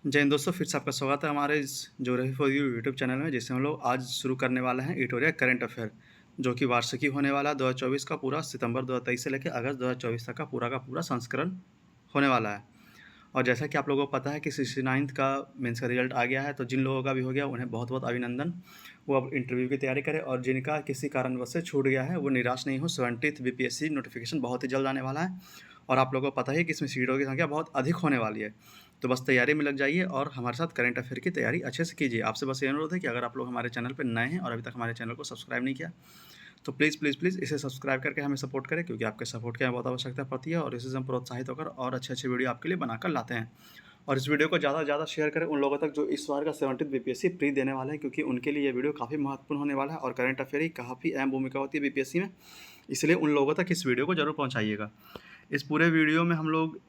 जय हिंद दोस्तों, फिर से आपका स्वागत है हमारे इस geography for you YouTube channel में, जिससे हम लोग आज शुरू करने वाले हैं इटोरिया करंट अफेयर, जो कि वार्षिकी होने वाला है 2024 का पूरा सितंबर 2023 से लेकर अगस्त 2024 तक का पूरा संस्करण होने वाला है। और जैसा कि आप लोगों को पता है कि 69th का मेंस का रिजल्ट आ गया है, तो जिन लोगों का भी हो गया उन्हें बहुत बहुत अभिनंदन। वो अब इंटरव्यू की तैयारी करें, और जिनका किसी कारणवश से छूट गया है वो निराश नहीं हो। 70th बीपीएससी नोटिफिकेशन बहुत ही जल्द आने वाला है, और आप लोगों को पता है कि इसमें सीटों की संख्या बहुत अधिक होने वाली है। तो बस तैयारी में लग जाइए और हमारे साथ करंट अफेयर की तैयारी अच्छे से कीजिए। आपसे बस ये अनुरोध है कि अगर आप लोग हमारे चैनल पर नए हैं और अभी तक हमारे चैनल को सब्सक्राइब नहीं किया, तो प्लीज़ प्लीज़ प्लीज़ इसे सब्सक्राइब करके हमें सपोर्ट करें, क्योंकि आपके सपोर्ट की हमें बहुत आवश्यकता पड़ती है, और इसी से हम प्रोत्साहित होकर और अच्छे अच्छे वीडियो आपके लिए बनाकर लाते हैं। और इस वीडियो को ज़्यादा से ज़्यादा शेयर करें उन लोगों तक जो इस बार का 70th बीपीएससी प्री देने वाले हैं, क्योंकि उनके लिए ये वीडियो काफ़ी महत्वपूर्ण होने वाला है, और करंट अफेयर की काफ़ी अहम भूमिका होती है बीपीएससी में। इसलिए उन लोगों तक इस वीडियो को जरूर पहुँचाइएगा। इस पूरे वीडियो में हम लोग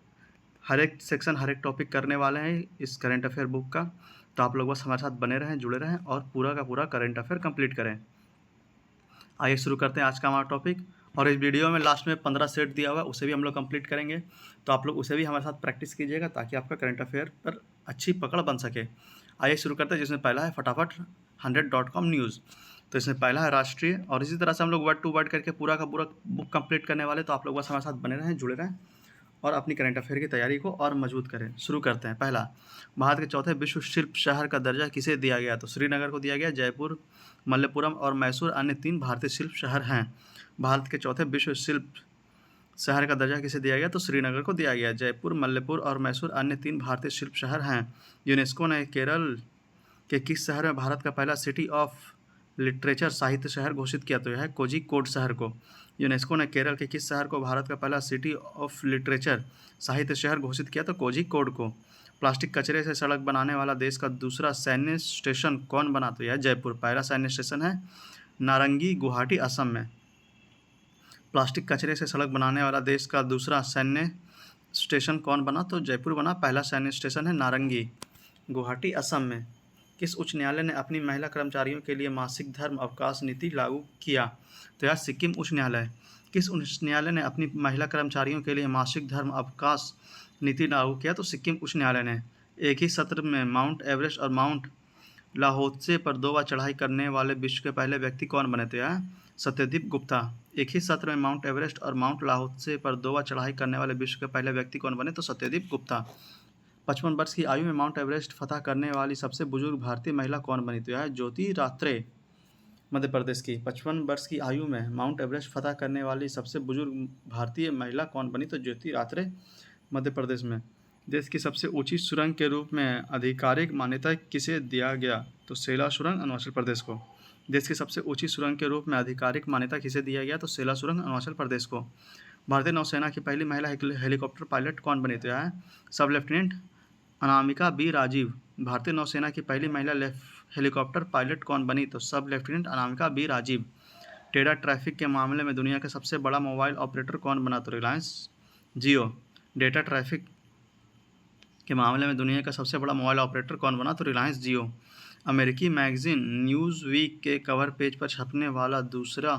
हर एक सेक्शन, हर एक टॉपिक करने वाले हैं इस करंट अफेयर बुक का। तो आप लोग बस हमारे साथ बने रहें, जुड़े रहें और पूरा का पूरा करंट अफेयर कंप्लीट करें। आइए शुरू करते हैं आज का हमारा टॉपिक। और इस वीडियो में लास्ट में 15 सेट दिया हुआ है, उसे भी हम लोग कंप्लीट करेंगे। तो आप लोग उसे भी हमारे साथ प्रैक्टिस कीजिएगा, ताकि आपका करंट अफेयर पर अच्छी पकड़ बन सके। आइए शुरू करते हैं, जिसमें पहला है फटाफट 100.com न्यूज़। तो इसमें पहला है राष्ट्रीय, और इसी तरह से हम लोग वर्ड टू वर्ड करके पूरा का पूरा बुक कंप्लीट करने वाले। तो आप लोग बस हमारे साथ बने रहें, जुड़े रहें और अपनी करंट अफेयर की तैयारी को और मजबूत करें। शुरू करते हैं। पहला, भारत के चौथे विश्व शिल्प शहर का दर्जा किसे दिया गया? तो श्रीनगर को दिया गया। जयपुर, मल्लेपुरम और मैसूर अन्य 3 भारतीय शिल्प शहर हैं। भारत के चौथे विश्व शिल्प शहर का दर्जा किसे दिया गया? तो श्रीनगर को दिया गया। जयपुर, मल्लेपुर और मैसूर अन्य 3 भारतीय शिल्प शहर हैं। यूनेस्को ने केरल के किस शहर में भारत का पहला सिटी ऑफ लिटरेचर साहित्य शहर घोषित किया? तो यह है कोझिकोड शहर को। यूनेस्को ने केरल के किस शहर को भारत का पहला सिटी ऑफ लिटरेचर साहित्य शहर घोषित किया? तो कोझिकोड को। प्लास्टिक कचरे से सड़क बनाने वाला देश का दूसरा सैन्य स्टेशन कौन बना? तो यह जयपुर। पहला सैन्य स्टेशन है नारंगी, गुवाहाटी, असम में। प्लास्टिक कचरे से सड़क बनाने वाला देश का दूसरा सैन्य स्टेशन कौन बना? तो जयपुर बना। पहला सैन्य स्टेशन है नारंगी, गुवाहाटी, असम में। किस उच्च न्यायालय ने अपनी महिला कर्मचारियों के लिए मासिक धर्म अवकाश नीति लागू किया? तो यह सिक्किम उच्च न्यायालय। किस उच्च न्यायालय ने अपनी महिला कर्मचारियों के लिए मासिक धर्म अवकाश नीति लागू किया? तो सिक्किम उच्च न्यायालय ने। एक ही सत्र में माउंट एवरेस्ट और माउंट लाहौत्से पर 2 बार चढ़ाई करने वाले विश्व के पहले व्यक्ति कौन बने? तो यह सत्यदीप गुप्ता। एक ही सत्र में माउंट एवरेस्ट और माउंट लाहौत्से पर 2 बार चढ़ाई करने वाले विश्व के पहले व्यक्ति कौन बने? तो सत्यदीप गुप्ता। 55 वर्ष की आयु में माउंट एवरेस्ट फतह करने वाली सबसे बुजुर्ग भारतीय महिला कौन बनी? तो यह है ज्योति रात्रे, मध्य प्रदेश की। 55 वर्ष की आयु में माउंट एवरेस्ट फतह करने वाली सबसे बुजुर्ग भारतीय महिला कौन बनी? तो ज्योति रात्रे, मध्य प्रदेश में। देश की सबसे ऊंची सुरंग के रूप में आधिकारिक मान्यता किसे दिया गया? तो सेला सुरंग, अरुणाचल प्रदेश को। देश की सबसे ऊंची सुरंग के रूप में आधिकारिक मान्यता किसे दिया गया? तो सेला सुरंग, अरुणाचल प्रदेश को। भारतीय नौसेना की पहली महिला हेलीकॉप्टर पायलट कौन बनी? तो यह है सब लेफ्टिनेंट अनामिका बी राजीव। भारतीय नौसेना की पहली महिला हेलीकॉप्टर पायलट कौन बनी? तो सब lieutenant Anamika B Rajeev. Data traffic के मामले में दुनिया का सबसे बड़ा मोबाइल ऑपरेटर कौन बना? तो रिलायंस जियो। डेटा ट्रैफिक के मामले में दुनिया का सबसे बड़ा मोबाइल ऑपरेटर कौन बना? तो रिलायंस जियो। अमेरिकी मैगजीन न्यूज़ वीक के कवर पेज पर छपने वाला दूसरा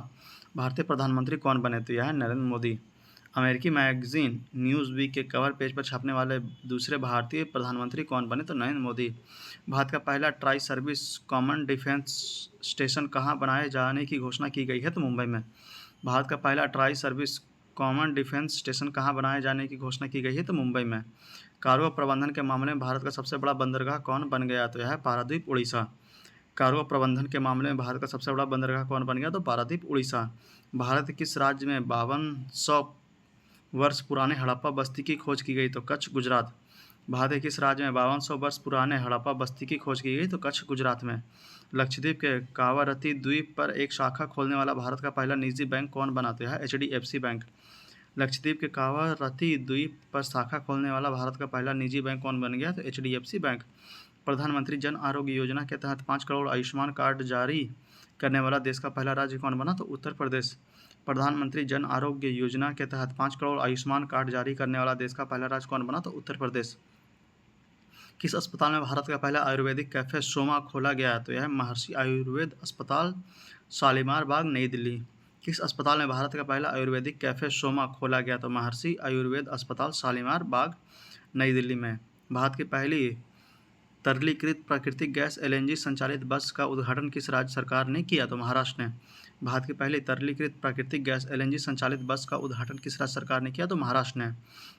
भारतीय प्रधानमंत्री कौन बने? तो यह है नरेंद्र मोदी। अमेरिकी मैगजीन न्यूज़ वीक के कवर पेज पर छपने वाले दूसरे भारतीय प्रधानमंत्री कौन बने? तो नरेंद्र मोदी। भारत का पहला tri service common defence station कहाँ बनाए जाने की घोषणा की गई है? तो मुंबई में। भारत का पहला tri service common defence station कहाँ बनाए जाने की घोषणा की गई है? तो मुंबई में। कार्गो प्रबंधन के मामले में भारत का सबसे बड़ा बंदरगाह कौन बन गया? तो यह है पारादीप, उड़ीसा। कार्गो प्रबंधन के मामले में भारत का सबसे बड़ा बंदरगाह कौन बन गया? तो पारादीप, उड़ीसा। भारत के किस राज्य में 5200 वर्ष पुराने हड़प्पा बस्ती की खोज की गई? तो कच्छ, गुजरात। भारत के किस राज्य में 5200 वर्ष पुराने हड़प्पा बस्ती की खोज की गई? तो कच्छ, गुजरात में। लक्षद्वीप के कावारती द्वीप पर एक शाखा खोलने वाला भारत का पहला निजी बैंक कौन बना? तो यह है HDFC बैंक। लक्षद्वीप के कावारती द्वीप पर शाखा खोलने वाला भारत का पहला निजी बैंक कौन बन गया? तो HDFC बैंक। प्रधानमंत्री जन आरोग्य योजना के तहत 5 करोड़ आयुष्मान कार्ड जारी करने वाला देश का पहला राज्य कौन बना? तो उत्तर प्रदेश। प्रधानमंत्री जन आरोग्य योजना के तहत 5 करोड़ आयुष्मान कार्ड जारी करने वाला देश का पहला राज्य कौन बना? तो उत्तर प्रदेश। किस अस्पताल में भारत का पहला आयुर्वेदिक कैफे सोमा खोला गया? तो यह है महर्षि आयुर्वेद अस्पताल, शालीमार बाग, नई दिल्ली। किस अस्पताल में भारत का पहला आयुर्वेदिक कैफे सोमा खोला गया? तो महर्षि आयुर्वेद अस्पताल, शालीमार बाग, नई दिल्ली में। भारत की पहली तरलीकृत प्राकृतिक गैस एलएनजी संचालित बस का उद्घाटन किस राज्य सरकार ने किया? तो महाराष्ट्र ने। भारत की पहली तरलीकृत प्राकृतिक गैस एलएनजी संचालित बस का उद्घाटन किस राज्य सरकार ने किया? तो महाराष्ट्र ने।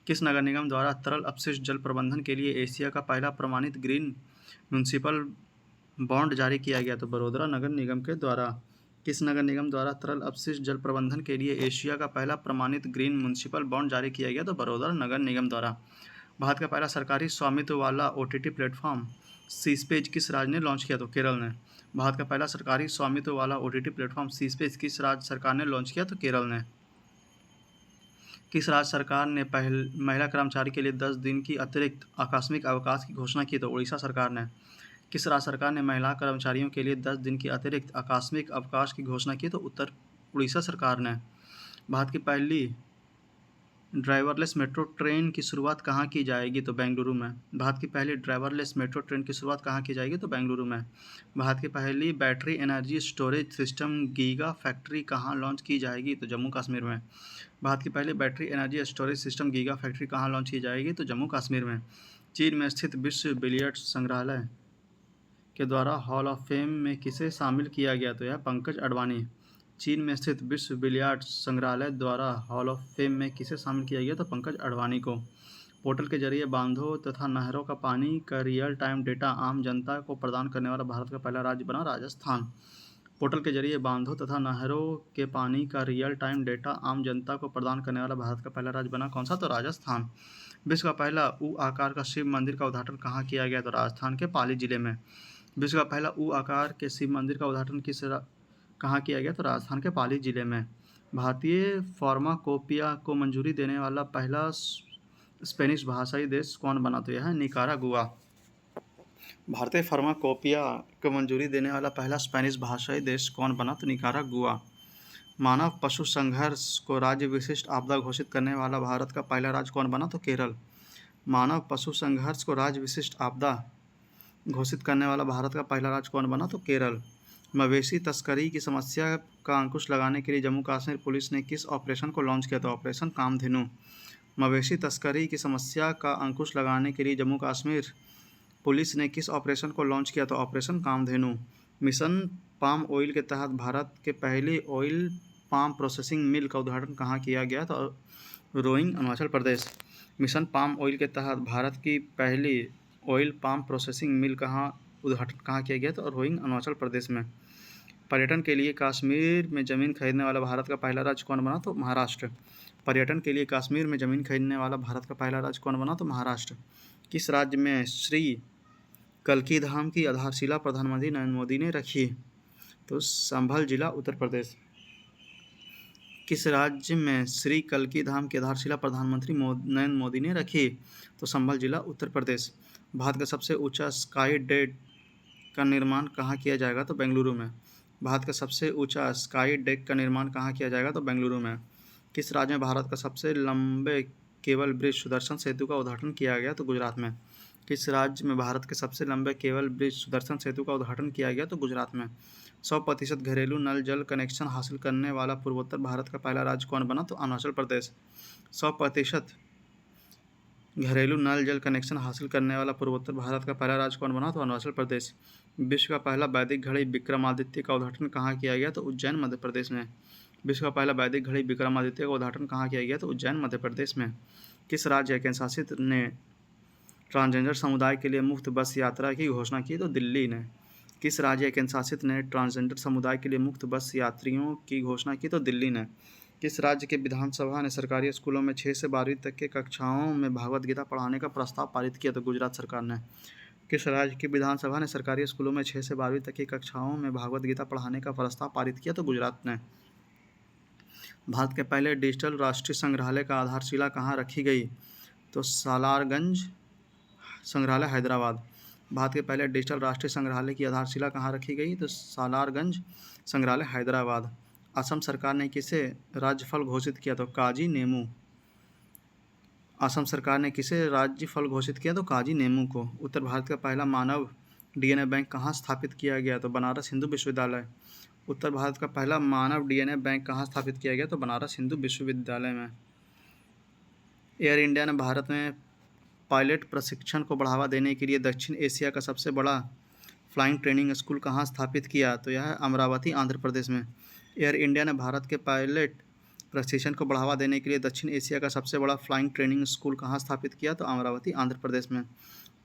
किस नगर निगम द्वारा तरल अपशिष्ट जल प्रबंधन के लिए एशिया का पहला प्रमाणित ग्रीन म्युनिसिपल बॉन्ड जारी किया गया? तो बड़ोदरा नगर निगम के द्वारा। किस नगर निगम द्वारा तरल अपशिष्ट जल प्रबंधन के लिए एशिया का पहला प्रमाणित ग्रीन म्युनिसिपल बॉन्ड जारी किया गया? तो बड़ोदरा नगर निगम द्वारा। भारत का पहला सरकारी स्वामित्व वाला ओटीटी प्लेटफॉर्म सीस्पेज किस राज्य ने लॉन्च किया? तो केरल ने। भारत का पहला सरकारी स्वामित्व वाला ओटीटी प्लेटफॉर्म सीस्पेज किस राज्य सरकार ने लॉन्च किया? तो केरल ने। किस राज्य सरकार ने महिला कर्मचारी के लिए 10 दिन की अतिरिक्त आकस्मिक अवकाश की घोषणा की? तो उड़ीसा सरकार ने। किस राज्य सरकार ने महिला कर्मचारियों के लिए 10 दिन की अतिरिक्त आकस्मिक अवकाश की घोषणा की? तो उड़ीसा सरकार ने। भारत की पहली ड्राइवरलेस मेट्रो ट्रेन की शुरुआत कहाँ की जाएगी? तो बेंगलुरु में। भारत की पहली ड्राइवरलेस मेट्रो ट्रेन की शुरुआत कहाँ की जाएगी? तो बेंगलुरु में। भारत की पहली battery energy storage system giga factory कहाँ लॉन्च की जाएगी? तो जम्मू कश्मीर में। भारत की पहली battery energy storage system giga factory कहाँ लॉन्च की जाएगी? तो जम्मू कश्मीर में। चीन में स्थित विश्व बिलियर्ड्स संग्रहालय के द्वारा हॉल ऑफ फेम में किसे शामिल किया गया? तो यह पंकज अडवाणी। चीन में स्थित विश्व बिलियर्ड्स संग्रहालय द्वारा हॉल ऑफ फेम में किसे शामिल किया गया? तो पंकज अडवाणी को। पोर्टल के जरिए बांधों तथा नहरों का पानी का रियल टाइम डेटा आम जनता को प्रदान करने वाला भारत का पहला राज्य बना राजस्थान। पोर्टल के जरिए बांधों तथा नहरों के पानी का रियल टाइम डेटा आम जनता को प्रदान करने वाला भारत का पहला राज्य बना कौन सा? तो राजस्थान। विश्व का पहला ऊ आकार का शिव मंदिर का उद्घाटन कहाँ किया गया? तो राजस्थान के पाली जिले में। विश्व का पहला ऊ आकार के शिव मंदिर का उद्घाटन कहाँ किया गया? तो राजस्थान के पाली जिले में। भारतीय फार्माकोपिया को मंजूरी देने वाला पहला स्पेनिश भाषाई देश कौन बना? तो यह है निकारागुआ। भारतीय फार्माकोपिया को मंजूरी देने वाला पहला स्पेनिश भाषाई देश कौन बना? तो निकारागुआ। मानव पशु संघर्ष को राज्य विशिष्ट आपदा घोषित करने वाला भारत का पहला राज्य कौन बना? तो केरल। मानव पशु संघर्ष को राज्य विशिष्ट आपदा घोषित करने वाला भारत का पहला राज्य कौन बना? तो केरल। मवेशी तस्करी की समस्या का अंकुश लगाने के लिए जम्मू कश्मीर पुलिस ने किस ऑपरेशन को लॉन्च किया? तो ऑपरेशन कामधेनु। मवेशी तस्करी की समस्या का अंकुश लगाने के लिए जम्मू कश्मीर पुलिस ने किस ऑपरेशन को लॉन्च किया? तो operation Kamdhenu. Mission palm oil के तहत भारत के पहले ऑयल पाम प्रोसेसिंग मिल का उद्घाटन कहाँ किया गया? तो rowing Arunachal Pradesh. Mission palm oil के तहत भारत की पहली ऑयल पाम प्रोसेसिंग मिल उद्घाटन कहाँ किया गया? तो रोइंग अरुणाचल प्रदेश में। पर्यटन के लिए कश्मीर में ज़मीन खरीदने वाला भारत का पहला राज्य कौन बना? तो महाराष्ट्र। पर्यटन के लिए कश्मीर में ज़मीन खरीदने वाला भारत का पहला राज्य कौन बना? तो महाराष्ट्र। किस राज्य में श्री कल्की धाम की आधारशिला प्रधानमंत्री नरेंद्र मोदी ने रखी? तो संभल जिला उत्तर प्रदेश। किस राज्य में श्री कल्की धाम की आधारशिला प्रधानमंत्री नरेंद्र मोदी ने रखी? तो संभल जिला उत्तर प्रदेश। भारत का सबसे ऊंचा स्काई डेक का निर्माण कहाँ किया जाएगा? तो बेंगलुरु में। भारत का सबसे ऊंचा स्काई डेक का निर्माण कहाँ किया जाएगा? तो बेंगलुरु में। किस राज्य में भारत का सबसे लंबे केबल ब्रिज सुदर्शन सेतु का उद्घाटन किया गया? तो गुजरात में। किस राज्य में भारत के सबसे लंबे केबल ब्रिज सुदर्शन सेतु का उद्घाटन किया गया? तो गुजरात में। 100% घरेलू नल जल कनेक्शन हासिल करने वाला पूर्वोत्तर भारत का पहला राज्य कौन बना? तो अरुणाचल प्रदेश। 100% घरेलू नल जल कनेक्शन हासिल करने वाला पूर्वोत्तर भारत का पहला राज्य कौन बना? तो अरुणाचल प्रदेश। विश्व का पहला वैदिक घड़ी विक्रमादित्य का उद्घाटन कहाँ किया गया? तो उज्जैन मध्य प्रदेश में। विश्व का पहला वैदिक घड़ी विक्रमादित्य का उद्घाटन कहाँ किया गया? तो उज्जैन मध्य प्रदेश में। किस राज्य केंद्र शासित ने ट्रांसजेंडर समुदाय के लिए मुफ्त बस यात्रा की घोषणा की? तो दिल्ली ने। किस राज्य केंद्र शासित ने ट्रांसजेंडर समुदाय के लिए मुफ्त बस यात्रियों की घोषणा की? तो दिल्ली ने। किस राज्य के विधानसभा ने सरकारी स्कूलों में 6 से 12वीं तक के कक्षाओं में भागवत गीता पढ़ाने का प्रस्ताव पारित किया? तो गुजरात सरकार ने। किस राज्य की विधानसभा ने सरकारी स्कूलों में 6 से 12वीं तक की कक्षाओं में भागवत गीता पढ़ाने का प्रस्ताव पारित किया? तो गुजरात ने। भारत के पहले डिजिटल राष्ट्रीय संग्रहालय का आधारशिला कहाँ रखी गई? तो सालारगंज संग्रहालय हैदराबाद। भारत के पहले डिजिटल राष्ट्रीय संग्रहालय की आधारशिला कहाँ रखी गई? तो सालारगंज संग्रहालय हैदराबाद। असम सरकार ने किसे राज्य फल घोषित किया? तो काजी नेमू। असम सरकार ने किसे राज्य फल घोषित किया? तो काजी नेमू को। उत्तर भारत का पहला मानव डीएनए बैंक कहाँ स्थापित किया गया? तो बनारस हिंदू विश्वविद्यालय। उत्तर भारत का पहला मानव डीएनए बैंक कहाँ स्थापित किया गया? तो बनारस हिंदू विश्वविद्यालय में। एयर इंडिया ने भारत में पायलट प्रशिक्षण को बढ़ावा देने के लिए दक्षिण एशिया का सबसे बड़ा फ्लाइंग ट्रेनिंग स्कूल कहाँ स्थापित किया? तो यह है अमरावती, आंध्र प्रदेश में। एयर इंडिया ने भारत के पायलट प्रशिक्षण को बढ़ावा देने के लिए दक्षिण एशिया का सबसे बड़ा फ्लाइंग ट्रेनिंग स्कूल कहाँ स्थापित किया? तो अमरावती, आंध्र प्रदेश में।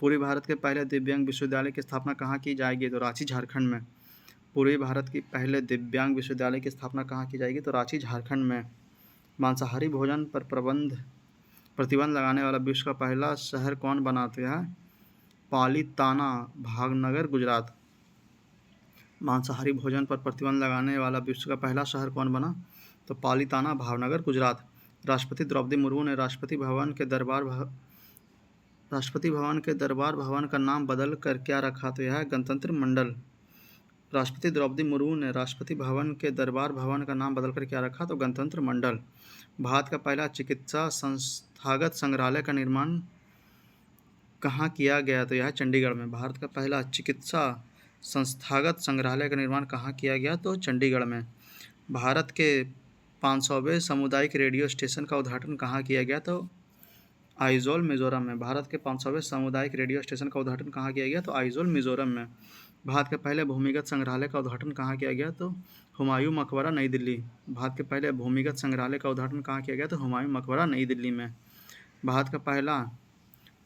पूर्वी भारत के पहले दिव्यांग विश्वविद्यालय की स्थापना कहाँ की जाएगी? तो रांची, झारखंड में। पूर्वी भारत की पहले दिव्यांग विश्वविद्यालय की स्थापना कहाँ की जाएगी? तो रांची, झारखंड में। मांसाहारी भोजन पर प्रतिबंध लगाने वाला विश्व का पहला शहर कौन बना? तो यह पालीताना, भावनगर, गुजरात। मांसाहारी भोजन पर प्रतिबंध लगाने वाला विश्व का पहला शहर कौन बना? तो पालीताना, भावनगर, गुजरात। राष्ट्रपति द्रौपदी मुर्मू ने राष्ट्रपति भवन के दरबार भवन का नाम बदल कर क्या रखा? तो यह है गणतंत्र मंडल। राष्ट्रपति द्रौपदी मुर्मू ने राष्ट्रपति भवन के दरबार भवन का नाम बदलकर क्या रखा? तो गणतंत्र मंडल। भारत का पहला चिकित्सा संस्थागत संग्रहालय का निर्माण कहाँ किया गया? तो यह है चंडीगढ़ में। भारत का पहला चिकित्सा संस्थागत संग्रहालय का निर्माण कहाँ किया गया? तो चंडीगढ़ में। भारत के 500वें सामुदायिक रेडियो स्टेशन का उद्घाटन कहाँ किया गया? तो आइजोल, मिजोरम में। भारत के 500वें सामुदायिक रेडियो स्टेशन का उद्घाटन कहाँ किया गया? तो आइजोल, मिजोरम में। भारत के पहले भूमिगत संग्रहालय का उद्घाटन कहाँ किया गया? तो हुमायूं मकबरा, नई दिल्ली। भारत के पहले भूमिगत संग्रहालय का उद्घाटन कहाँ किया गया? तो हुमायूं मकबरा, नई दिल्ली में। भारत का पहला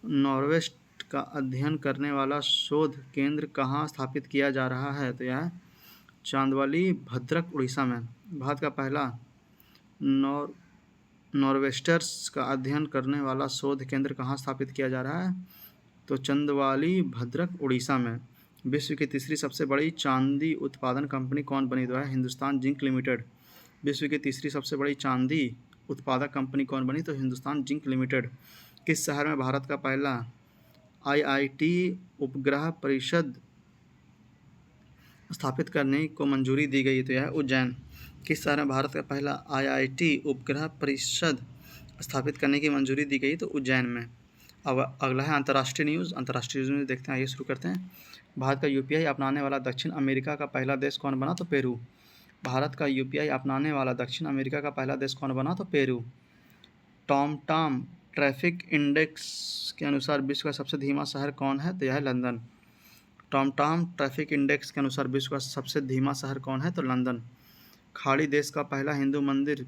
नॉर्वेस्ट का अध्ययन करने वाला शोध केंद्र कहाँ स्थापित किया जा रहा है? तो यह चांदवाली, भद्रक, उड़ीसा में। भारत का पहला नॉर्वेस्टर्स का अध्ययन करने वाला शोध केंद्र कहाँ स्थापित किया जा रहा है? तो चंदवाली, भद्रक, उड़ीसा में। विश्व की तीसरी सबसे बड़ी चांदी उत्पादन कंपनी कौन बनी? तो है हिंदुस्तान जिंक लिमिटेड। विश्व की तीसरी सबसे बड़ी चांदी उत्पादक कंपनी कौन बनी? तो हिंदुस्तान जिंक लिमिटेड। किस शहर में भारत का पहला IIT उपग्रह परिषद स्थापित करने को मंजूरी दी गई? तो यह उज्जैन। किस शहर में भारत का पहला IIT उपग्रह परिषद स्थापित करने की मंजूरी दी गई? तो उज्जैन में। अब अगला है अंतर्राष्ट्रीय न्यूज़। अंतर्राष्ट्रीय न्यूज़ देखते हैं, आइए शुरू करते हैं। भारत का UPI अपनाने वाला दक्षिण अमेरिका का पहला देश कौन बना? तो पेरू। भारत का UPI अपनाने वाला दक्षिण अमेरिका का पहला देश कौन बना? तो पेरू। टॉमटॉम ट्रैफिक इंडेक्स के अनुसार विश्व का सबसे धीमा शहर कौन है? तो यह है लंदन। टॉमटॉम ट्रैफिक इंडेक्स के अनुसार विश्व का सबसे धीमा शहर कौन है? तो लंदन। खाड़ी देश का पहला हिंदू मंदिर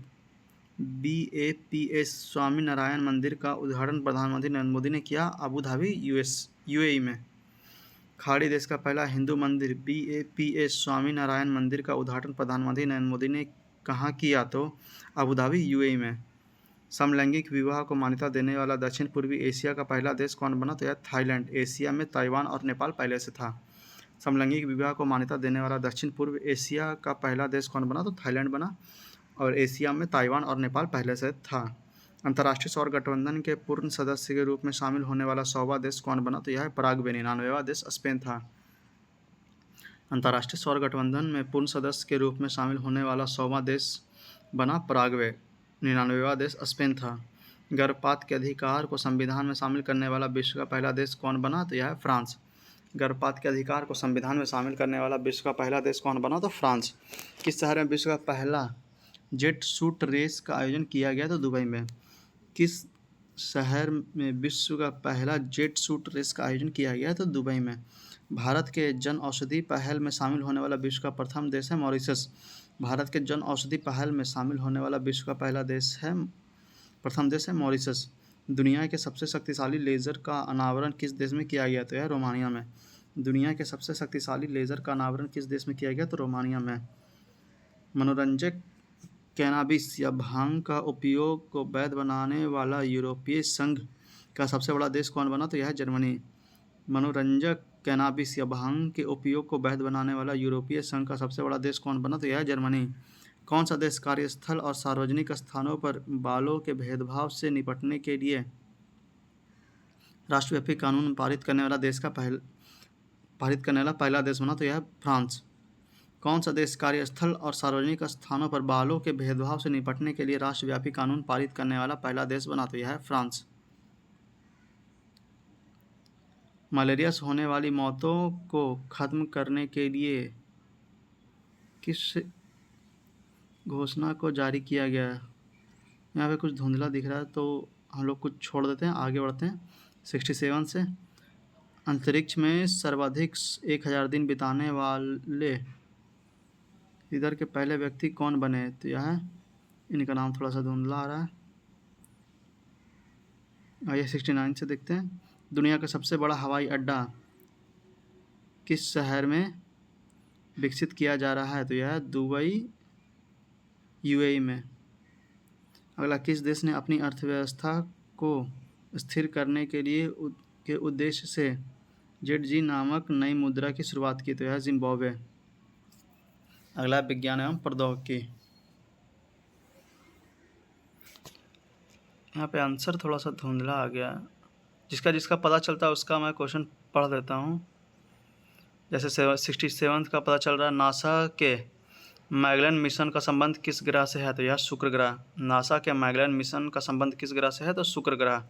BAPS स्वामी नारायण मंदिर का उद्घाटन प्रधानमंत्री नरेंद्र मोदी ने किया अबू धाबी, UAE में। खाड़ी देश का पहला हिंदू मंदिर BAPS स्वामी नारायण मंदिर का उद्घाटन प्रधानमंत्री नरेंद्र मोदी ने कहाँ किया? तो अबू धाबी, UAE में। समलैंगिक विवाह को मान्यता देने वाला दक्षिण पूर्वी एशिया का पहला देश कौन बना? तो यह थाईलैंड। एशिया में ताइवान और नेपाल पहले से था। समलैंगिक विवाह को मान्यता देने वाला दक्षिण पूर्व एशिया का पहला देश कौन बना? तो थाईलैंड बना। और एशिया में ताइवान और नेपाल पहले से था। अंतर्राष्ट्रीय सौर गठबंधन के पूर्ण सदस्य के रूप में शामिल होने वाला 100वां देश कौन बना? तो यह है पराग्वे। 99वां देश स्पेन था। अंतर्राष्ट्रीय सौर गठबंधन में पूर्ण सदस्य के रूप में शामिल होने वाला 100वां देश बना पराग्वे। 99वां देश स्पेन था। गर्भपात के अधिकार को संविधान में शामिल करने वाला विश्व का पहला देश कौन बना? तो यह है फ्रांस। गर्भपात के अधिकार को संविधान में शामिल करने वाला विश्व का पहला देश कौन बना? तो फ्रांस। किस शहर में विश्व का पहला जेट सूट रेस का आयोजन किया गया? तो दुबई में। किस शहर में विश्व का पहला जेट सूट रेस का आयोजन किया गया? तो दुबई में। भारत के जन औषधि पहल में शामिल होने वाला विश्व का प्रथम देश है मॉरिशस। भारत के जन औषधि पहल में शामिल होने वाला विश्व का प्रथम देश है मॉरिशस। दुनिया के सबसे शक्तिशाली लेज़र का अनावरण किस देश में किया गया? तो यह रोमानिया में। दुनिया के सबसे शक्तिशाली लेज़र का अनावरण किस देश में किया गया? तो रोमानिया में। मनोरंजक कैनाबिस या भांग का उपयोग को वैध बनाने वाला यूरोपीय संघ का सबसे बड़ा देश कौन बना? तो यह है जर्मनी। मनोरंजक कैनाबिस या भांग के उपयोग को वैध बनाने वाला यूरोपीय संघ का सबसे बड़ा देश कौन बना? तो यह है जर्मनी। कौन सा देश कार्यस्थल और सार्वजनिक स्थानों पर बालों के भेदभाव से निपटने के लिए राष्ट्रव्यापी कानून पारित करने वाला पहला देश बना? तो यह है फ्रांस। कौन सा देश कार्यस्थल और सार्वजनिक स्थानों पर बालों के भेदभाव से निपटने के लिए राष्ट्रव्यापी कानून पारित करने वाला पहला देश बना? तो यह है फ्रांस। मलेरिया से होने वाली मौतों को खत्म करने के लिए किस घोषणा को जारी किया गया? यहाँ पे कुछ धुंधला दिख रहा है तो हम लोग कुछ छोड़ देते हैं, आगे बढ़ते हैं। 67 से। अंतरिक्ष में सर्वाधिक 1000 दिन बिताने वाले इधर के पहले व्यक्ति कौन बने? तो यह है, इनका नाम थोड़ा सा धुंधला आ रहा है। आइए 69 से देखते हैं। दुनिया का सबसे बड़ा हवाई अड्डा किस शहर में विकसित किया जा रहा है? तो यह है दुबई, यूएई में। अगला, किस देश ने अपनी अर्थव्यवस्था को स्थिर करने के लिए के उद्देश्य से ZG नामक नई मुद्रा की शुरुआत की? तो यह जिम्बाब्वे। अगला, विज्ञान एवं प्रौद्योगिकी। यहाँ पे आंसर थोड़ा सा धुंधला आ गया, जिसका जिसका पता चलता है उसका मैं क्वेश्चन पढ़ देता हूँ। जैसे 67 का पता चल रहा है, नासा के मैगेलन मिशन का संबंध किस ग्रह से है? तो यह शुक्र ग्रह। नासा के मैगेलन मिशन का संबंध किस ग्रह से है? तो शुक्र ग्रह।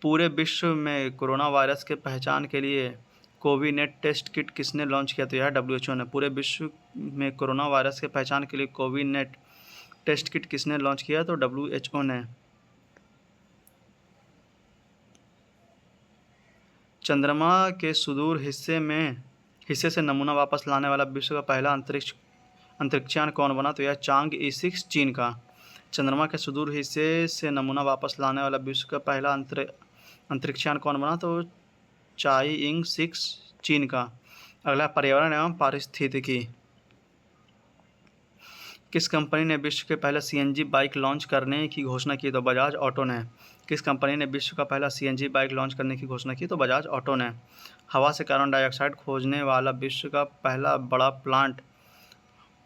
पूरे विश्व में कोरोना वायरस के पहचान के लिए कोविनेट टेस्ट किट किसने लॉन्च किया? तो यह WHO ने। पूरे विश्व में कोरोना वायरस के पहचान के लिए कोविनेट टेस्ट किट किसने लॉन्च किया? तो WHO ने। चंद्रमा के सुदूर हिस्से से नमूना वापस लाने वाला विश्व का पहला अंतरिक्षयान कौन बना? तो यह चांग E6 चीन का। चंद्रमा के सुदूर हिस्से से नमूना वापस लाने वाला विश्व का पहला अंतरिक्षयान कौन बना? तो चाइंग-6 चीन का। अगला, पर्यावरण एवं पारिस्थितिकी। किस कंपनी ने विश्व के पहले CNG बाइक लॉन्च करने की घोषणा की? तो बजाज ऑटो ने। किस कंपनी ने विश्व का पहला CNG बाइक लॉन्च करने की घोषणा की? तो बजाज ऑटो ने। हवा से कार्बन डाइऑक्साइड खोजने वाला विश्व का पहला बड़ा प्लांट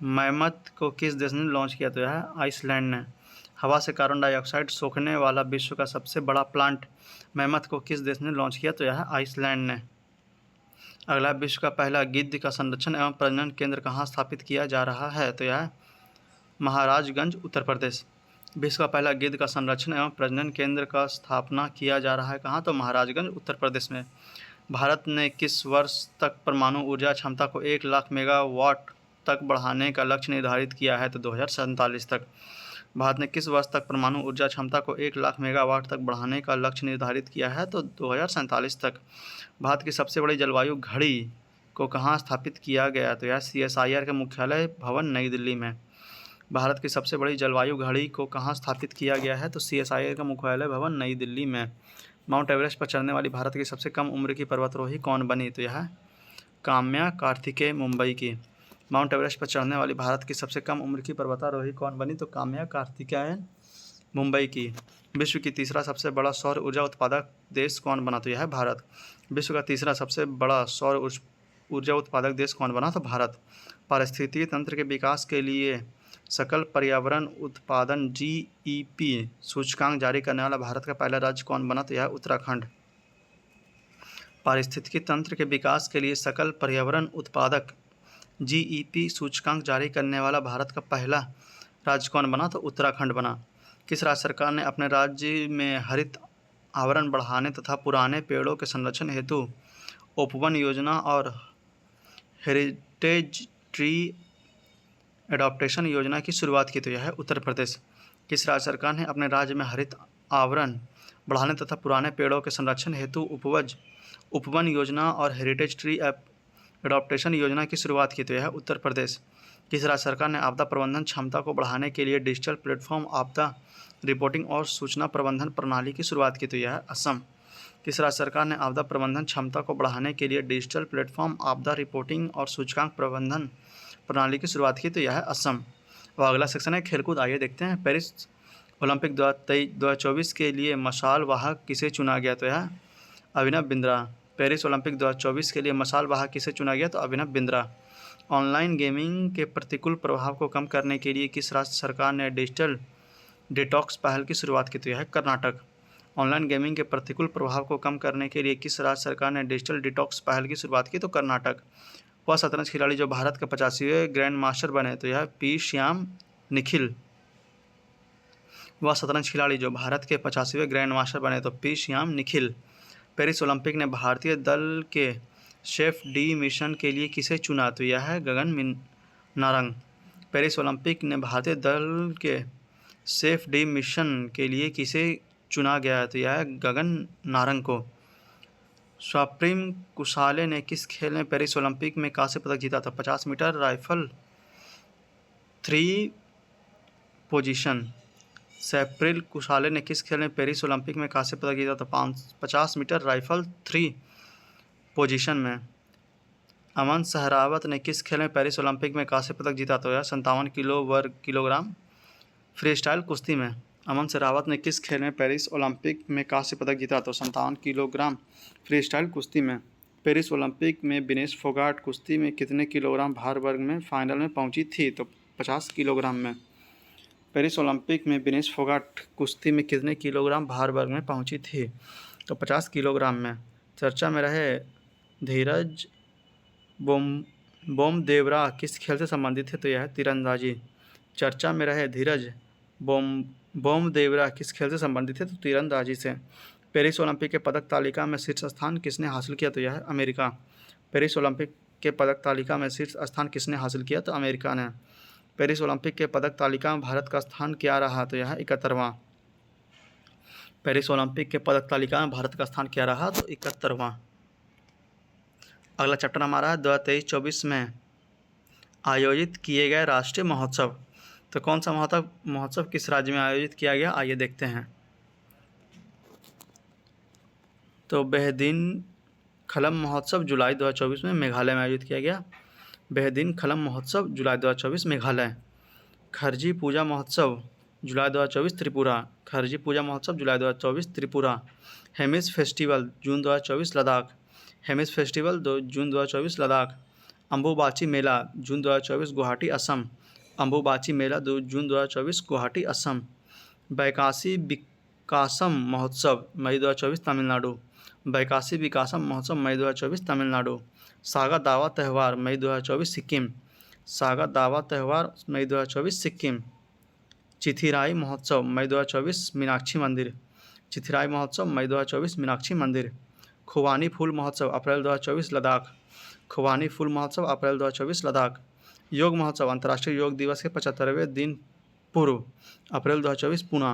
मैमथ को किस देश ने लॉन्च किया? तो यह आइसलैंड ने। हवा से कार्बन डाइऑक्साइड सोखने वाला विश्व का सबसे बड़ा प्लांट मैमथ को किस देश ने लॉन्च किया? तो यह आइसलैंड ने। अगला, विश्व का पहला गिद्ध का संरक्षण एवं प्रजनन केंद्र कहाँ स्थापित किया जा रहा है? तो यह महाराजगंज, उत्तर प्रदेश। विश्व का पहला गिद्ध का संरक्षण एवं प्रजनन केंद्र का स्थापना किया जा रहा है कहाँ? तो महाराजगंज, उत्तर प्रदेश में। भारत ने किस वर्ष तक परमाणु ऊर्जा क्षमता को 1 लाख मेगावाट तक बढ़ाने का लक्ष्य निर्धारित किया है? तो 2047 तक। भारत ने किस वर्ष तक परमाणु ऊर्जा क्षमता को 1 लाख मेगावाट तक बढ़ाने का लक्ष्य निर्धारित किया है? तो 2047 तक। भारत की सबसे बड़ी जलवायु घड़ी को कहाँ स्थापित किया गया? तो यह CSIR के मुख्यालय भवन, नई दिल्ली में। भारत की सबसे बड़ी जलवायु घड़ी को कहाँ स्थापित किया गया है? तो CSIR का मुख्यालय भवन, नई दिल्ली में। माउंट एवरेस्ट पर चढ़ने वाली भारत की सबसे कम उम्र की पर्वतारोही कौन बनी? तो यह काम्या कार्तिकेय, मुंबई की। माउंट एवरेस्ट पर चढ़ने वाली भारत की सबसे कम उम्र की पर्वतारोही कौन बनी? तो काम्या कार्तिकेय, मुंबई की। विश्व की तीसरा सबसे बड़ा सौर ऊर्जा उत्पादक देश कौन बना? तो यह है भारत। विश्व का तीसरा सबसे बड़ा सौर ऊर्जा उत्पादक देश कौन बना? तो भारत। पारिस्थितिकी तंत्र के विकास के लिए सकल पर्यावरण उत्पादन GEP सूचकांक जारी करने वाला भारत का पहला राज्य कौन बना? तो यह उत्तराखंड। पारिस्थितिकी तंत्र के विकास के लिए सकल पर्यावरण उत्पादक GEP सूचकांक जारी करने वाला भारत का पहला राज्य कौन बना? तो उत्तराखंड बना। किस राज्य सरकार ने अपने राज्य में हरित आवरण बढ़ाने तथा पुराने पेड़ों के संरक्षण हेतु उपवन योजना और हेरिटेज ट्री एडॉप्टेशन योजना की शुरुआत की? तो यह है उत्तर प्रदेश। किस राज्य सरकार ने अपने राज्य में हरित आवरण बढ़ाने तथा पुराने पेड़ों के संरक्षण हेतु उपवन योजना और हेरिटेज ट्री एडॉप्टेशन योजना की शुरुआत की? तो यह है उत्तर प्रदेश। किस राज्य सरकार ने आपदा प्रबंधन क्षमता को बढ़ाने के लिए डिजिटल प्लेटफॉर्म आपदा रिपोर्टिंग और सूचना प्रबंधन प्रणाली की शुरुआत की? तो यह है असम। किस राज्य सरकार ने आपदा प्रबंधन क्षमता को बढ़ाने के लिए डिजिटल प्लेटफॉर्म आपदा रिपोर्टिंग और सूचकांक प्रबंधन प्रणाली की शुरुआत की? तो यह है असम। और अगला सेक्शन है खेलकूद। आइए देखते हैं। पेरिस ओलंपिक 2024 के लिए मशाल वाहक किसे चुना गया? तो यह अभिनव बिंद्रा। पेरिस ओलंपिक 2024 के लिए मशाल वाहक किसे चुना गया? तो अभिनव बिंद्रा। ऑनलाइन गेमिंग के प्रतिकूल प्रभाव को कम करने के लिए किस राज्य सरकार ने डिजिटल डिटॉक्स पहल की शुरुआत की? तो यह है कर्नाटक। ऑनलाइन गेमिंग के प्रतिकूल प्रभाव को कम करने के लिए किस राज्य सरकार ने डिजिटल डिटॉक्स पहल की शुरुआत की? तो कर्नाटक। वह शतरंज खिलाड़ी जो भारत के 85वें ग्रैंड मास्टर बने? तो यह पी श्याम निखिल। वह शतरंज खिलाड़ी जो भारत के 85वें ग्रैंड मास्टर बने? तो P Shyam Nikhil. Paris Olympic ने भारतीय दल के शेफ डी मिशन के लिए किसे चुना? तो यह है गगन नारंग। पेरिस ओलंपिक ने भारतीय दल के शेफ डी मिशन के लिए किसे चुना गया है? तो यह है गगन नारंग को। स्वप्निम कुसाले ने किस खेल में पेरिस ओलंपिक में कांस्य पदक जीता था? 50 meter rifle 3 position. Swapnil Kusale ने किस खेल में पेरिस ओलंपिक में कांस्य पदक जीता था? 50 मीटर राइफल 3 पोजीशन में। अमन सहरावत ने किस खेल में पेरिस ओलंपिक में कांस्य पदक जीता? तो यह 57 किलोग्राम फ्री स्टाइल कुश्ती में। अमन सहरावत ने किस खेल में पेरिस ओलंपिक में कांस्य पदक जीता? तो 57 किलोग्राम फ्री स्टाइल कुश्ती में। पेरिस ओलंपिक में विनेश फोगाट कुश्ती में कितने किलोग्राम भार वर्ग में फाइनल में पहुंची थी? तो 50 किलोग्राम में। पेरिस ओलंपिक में विनेश फोगाट कुश्ती में कितने किलोग्राम भार वर्ग में पहुंची थी? तो 50 किलोग्राम में। चर्चा में रहे धीरज बोमदेवरा किस खेल से संबंधित है? तो यह है तीरंदाजी। चर्चा में रहे धीरज बोमदेवरा किस खेल से संबंधित है? तो तीरंदाजी से। पेरिस ओलंपिक के पदक तालिका में शीर्ष स्थान किसने हासिल किया? तो यह है अमेरिका। पेरिस ओलंपिक के पदक तालिका में शीर्ष स्थान किसने हासिल किया? तो अमेरिका ने। पेरिस ओलंपिक के पदक तालिका में भारत का स्थान क्या रहा? तो यह 71वां। पेरिस ओलंपिक के पदक तालिका में भारत का स्थान क्या रहा? तो 71वां। अगला चैप्टर हमारा है 2023-24 में आयोजित किए गए राष्ट्रीय महोत्सव। तो कौन सा महोत्सव किस राज्य में आयोजित किया गया? आइए देखते हैं। तो बेहदीन खलम महोत्सव जुलाई 2024 में मेघालय में आयोजित किया गया। बेहदीन खलम महोत्सव जुलाई 2024 मेघालय। खरजी पूजा महोत्सव जुलाई 2024 त्रिपुरा। खरजी पूजा महोत्सव जुलाई 2024 त्रिपुरा। हेमिस फेस्टिवल जून 2024 लद्दाख। हेमिस फेस्टिवल जून 2024 लद्दाख। अम्बुबाची मेला जून 2024 गुवाहाटी असम। अम्बुबाची मेला जून 2024 गुवाहाटी असम। बैकासी विकासम महोत्सव मई 2024 तमिलनाडु। बैकासी विकासम महोत्सव मई 2024 तमिलनाडु। सागा दावा त्यौहार मई 2024 सिक्किम। सागा दावा त्यौहार मई 2024 सिक्किम। चिथिराई महोत्सव मई 2024 मीनाक्षी मंदिर। चिथिराई महोत्सव मई 2024 मीनाक्षी मंदिर। खुबानी फूल महोत्सव अप्रैल 2024 लद्दाख। खुबानी फूल महोत्सव अप्रैल 2024 लद्दाख। योग महोत्सव अंतर्राष्ट्रीय योग दिवस के 75वें दिन पूर्व अप्रैल 2024 पुणे।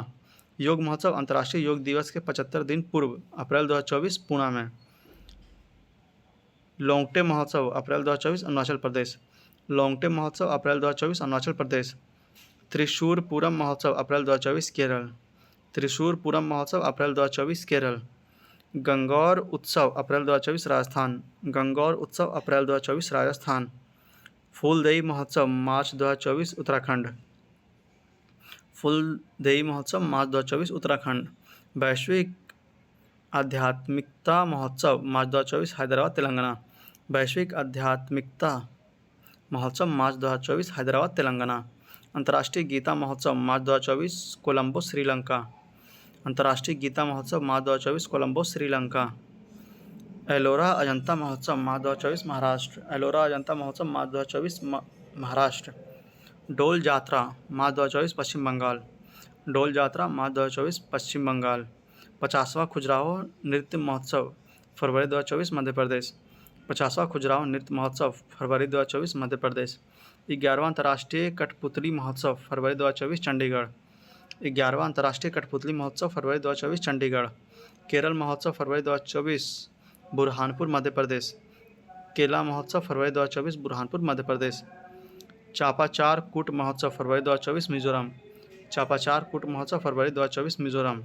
योग महोत्सव अंतर्राष्ट्रीय योग दिवस के 75 दिन पूर्व अप्रैल 2024 पुणे में। लोंगटे महोत्सव अप्रैल 2024 अरुणाचल प्रदेश। लोंगटे महोत्सव अप्रैल 2024 अरुणाचल प्रदेश। त्रिशूरपुरम महोत्सव अप्रैल 2024 केरल। त्रिशूरपुरम महोत्सव अप्रैल 2024 केरल। गंगौर उत्सव अप्रैल 2024 राजस्थान। गंगौर उत्सव अप्रैल 2024 राजस्थान। फूलदेई महोत्सव मार्च 2024 उत्तराखंड। फूलदेई महोत्सव मार्च 2024 उत्तराखंड। वैश्विक आध्यात्मिकता महोत्सव मार्च 2024 हैदराबाद तेलंगाना। वैश्विक आध्यात्मिकता महोत्सव मार्च 2024 हैदराबाद तेलंगाना। अंतर्राष्ट्रीय गीता महोत्सव मार्च 2024 कोलंबो श्रीलंका। अंतर्राष्ट्रीय गीता महोत्सव मार्च 2024 कोलंबो श्रीलंका। एलोरा अजंता महोत्सव मार्च 2024 महाराष्ट्र। एलोरा अजंता महोत्सव मार्च 2024 महाराष्ट्र। डोल यात्रा मार्च 2024 पश्चिम बंगाल। डोल यात्रा मार्च 2024 पश्चिम बंगाल। 50वां खजुराहो नृत्य महोत्सव फरवरी 2024 मध्य प्रदेश। 50वां खजुराहो नृत्य महोत्सव फरवरी 2024 मध्य प्रदेश। 11वां अंतर्राष्ट्रीय कठपुतली महोत्सव फरवरी 2024 चंडीगढ़। 11वां अंतर्राष्ट्रीय कठपुतली महोत्सव फरवरी 2024 चंडीगढ़। केरल महोत्सव फरवरी 2024 बुरहानपुर मध्य प्रदेश। केला महोत्सव फरवरी 2024 बुरहानपुर मध्य प्रदेश। चापाचार कूट महोत्सव फरवरी 2024 मिजोरम। चापाचार कूट महोत्सव फरवरी 2024 मिजोरम।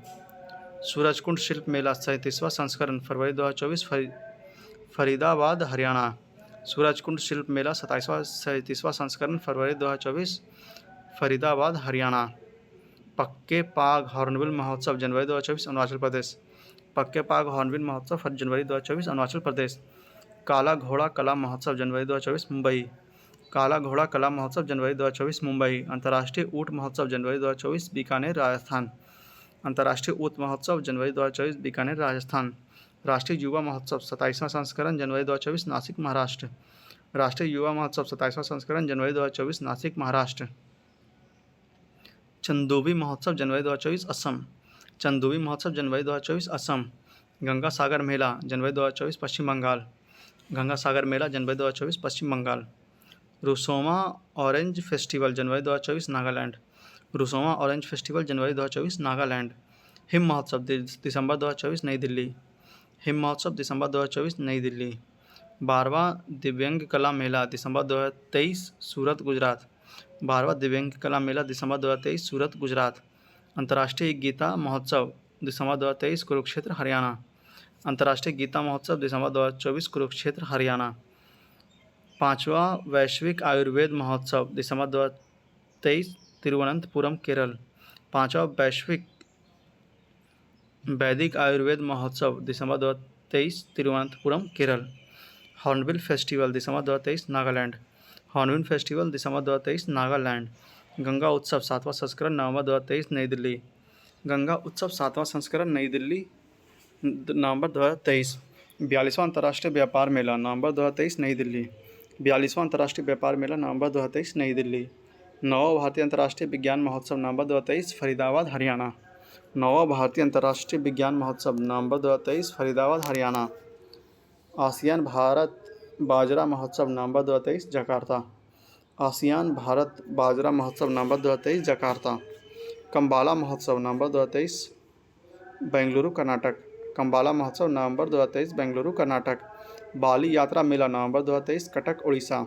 सूरजकुंड शिल्प मेला 37वां संस्करण फरवरी 2024 फरीदाबाद हरियाणा। सूरजकुंड शिल्प मेला 37वां संस्करण फरवरी 2024 फरीदाबाद हरियाणा। पक्के पाग हॉर्नबिल महोत्सव जनवरी 2024 अरुणाचल प्रदेश। पक्के पाग हॉर्नबिल महोत्सव जनवरी 2024 अरुणाचल प्रदेश। काला घोड़ा कला महोत्सव जनवरी 2024 मुंबई। काला घोड़ा कला महोत्सव जनवरी 2024 मुंबई। अंतर्राष्ट्रीय ऊँट महोत्सव जनवरी 2024 बीकानेर राजस्थान। अंतर्राष्ट्रीय ऊँट महोत्सव जनवरी 2024 बीकानेर राजस्थान। राष्ट्रीय युवा महोत्सव 27वां संस्करण जनवरी 2024 नासिक महाराष्ट्र। राष्ट्रीय युवा महोत्सव 27वां संस्करण जनवरी 2024 नासिक महाराष्ट्र। चंदोबी महोत्सव जनवरी 2024 असम। चंदोबी महोत्सव जनवरी 2024 असम। गंगा सागर मेला जनवरी 2024 पश्चिम बंगाल। गंगा सागर मेला जनवरी 2024 पश्चिम बंगाल। रुसोमा ऑरेंज फेस्टिवल जनवरी 2024 नागालैंड। रुसोमा ऑरेंज फेस्टिवल जनवरी 2024 नागालैंड। हिम महोत्सव दिसंबर 2024 नई दिल्ली। हिम महोत्सव दिसंबर 2024 नई दिल्ली। 12वां दिव्यांग कला मेला दिसंबर 2023 सूरत गुजरात। 12वां दिव्यांग कला मेला दिसंबर 2023 सूरत गुजरात। अंतर्राष्ट्रीय गीता महोत्सव दिसंबर 2023 कुरुक्षेत्र हरियाणा। अंतर्राष्ट्रीय गीता महोत्सव दिसंबर 2024 कुरुक्षेत्र हरियाणा। 5वां वैश्विक आयुर्वेद महोत्सव दिसंबर 2023 तिरुवनंतपुरम केरल। 5वां वैश्विक वैदिक आयुर्वेद महोत्सव दिसंबर 2023 तिरुवनंतपुरम केरल। हॉर्नबिल फेस्टिवल दिसंबर 2023 नागालैंड। हॉर्नबिल फेस्टिवल दिसंबर 2023 नागालैंड। गंगा उत्सव 7वां संस्करण नवंबर 2023 नई दिल्ली। गंगा उत्सव 7वां संस्करण नई दिल्ली नवंबर 2023। 42वां अंतर्राष्ट्रीय व्यापार मेला नवंबर 2023 नई दिल्ली। 42वां अंतर्राष्ट्रीय व्यापार मेला नवंबर 2023 नई दिल्ली। 9वां भारतीय अंतर्राष्ट्रीय विज्ञान महोत्सव नवंबर 2023 फरीदाबाद हरियाणा। 9वां भारतीय अंतर्राष्ट्रीय विज्ञान महोत्सव नवंबर 2023 फरीदाबाद हरियाणा। आसियान भारत बाजरा महोत्सव नवंबर 2023 जकार्ता। आसियान भारत बाजरा महोत्सव नवंबर 2023 जकार्ता। कंबाला महोत्सव नवंबर 2023 बेंगलुरु कर्नाटक। कंबाला महोत्सव नवंबर 2023 बेंगलुरु कर्नाटक। बाली यात्रा मेला नवंबर 2023 कटक उड़ीसा।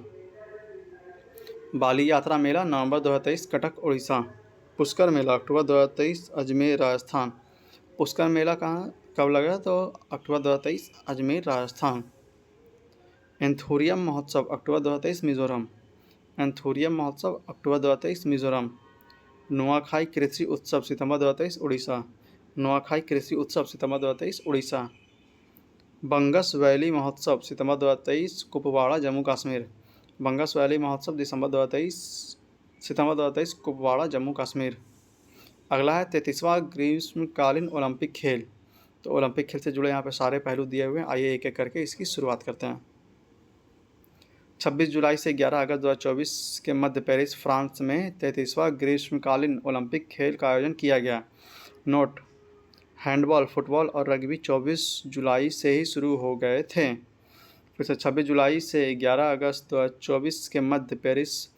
बाली यात्रा मेला नवंबर 2023 कटक उड़ीसा। पुष्कर मेला अक्टूबर 2023 अजमेर राजस्थान। पुष्कर मेला कहाँ कब लगा तो अक्टूबर 2023 अजमेर राजस्थान। एंथोरियम महोत्सव अक्टूबर 2023 मिजोरम। एंथोरियम महोत्सव अक्टूबर 2023 मिजोरम। नुआखाई कृषि उत्सव सितंबर 2023 उड़ीसा। नुआखाई कृषि उत्सव सितंबर 2023 उड़ीसा। बंगस वैली महोत्सव सितंबर 2023 कुपवाड़ा जम्मू कश्मीर। बंगस वैली महोत्सव सितंबर 2023 कुपवाड़ा जम्मू कश्मीर। अगला है 33वां ग्रीष्मकालीन ओलंपिक खेल। तो ओलंपिक खेल से जुड़े यहाँ पे सारे पहलू दिए हुए हैं, आइए एक एक करके इसकी शुरुआत करते हैं। 26 जुलाई से 11 अगस्त 2024 के मध्य पेरिस फ्रांस में 33वां ग्रीष्मकालीन ओलंपिक खेल का आयोजन किया गया। नोट: हैंडबॉल, फुटबॉल और रग्बी 24 जुलाई से ही शुरू हो गए थे। फिर से 26 जुलाई से 11 अगस्त 2024 के मध्य पेरिस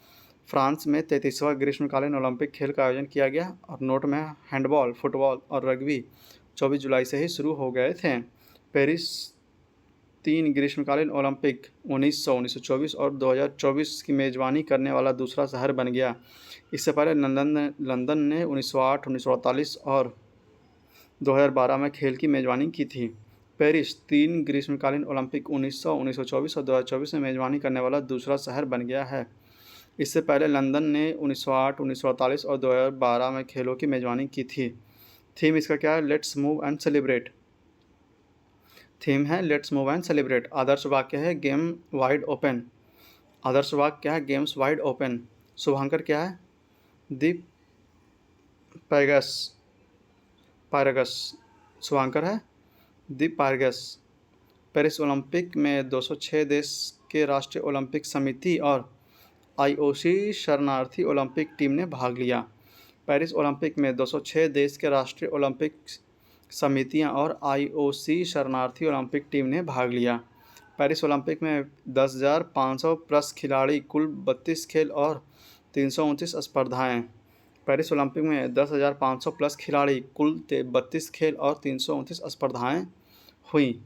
फ्रांस में 33वां ग्रीष्मकालीन ओलंपिक खेल का आयोजन किया गया। और नोट में हैंडबॉल, फुटबॉल और रग्बी 24 जुलाई से ही शुरू हो गए थे। पेरिस 3 ग्रीष्मकालीन ओलंपिक 1900, 1924 और 2024 की मेज़बानी करने वाला दूसरा शहर बन गया। इससे पहले लंदन ने 1908, 1948 और 2012 में खेल की मेज़बानी की थी। पेरिस 3 ग्रीष्मकालीन ओलंपिक 1900, 1924 और 2024 में मेज़बानी करने वाला दूसरा शहर बन गया है। इससे पहले लंदन ने 1908, 1948 और 2012 में खेलों की मेज़बानी की थी। थीम इसका क्या है? Let's move and celebrate. Theme है लेट्स मूव एंड सेलिब्रेट। आदर्श वाक्य है गेम वाइड ओपन। आदर्श वाक्य क्या है? Games wide open. शुभांकर क्या है? दीप पायरगस। शुभांकर है दीप पायरगस। पेरिस ओलंपिक में 206 देश के राष्ट्रीय ओलंपिक समिति और आईओसी शरणार्थी ओलंपिक टीम ने भाग लिया। पेरिस ओलंपिक में 206 देश के राष्ट्रीय ओलंपिक समितियां और आईओसी शरणार्थी ओलंपिक टीम ने भाग लिया। पेरिस ओलंपिक में 10,500 प्लस खिलाड़ी, कुल 32 खेल और 329 स्पर्धाएं। पेरिस ओलंपिक में 10,500 प्लस खिलाड़ी, कुल 32 खेल और 329 स्पर्धाएं हुई।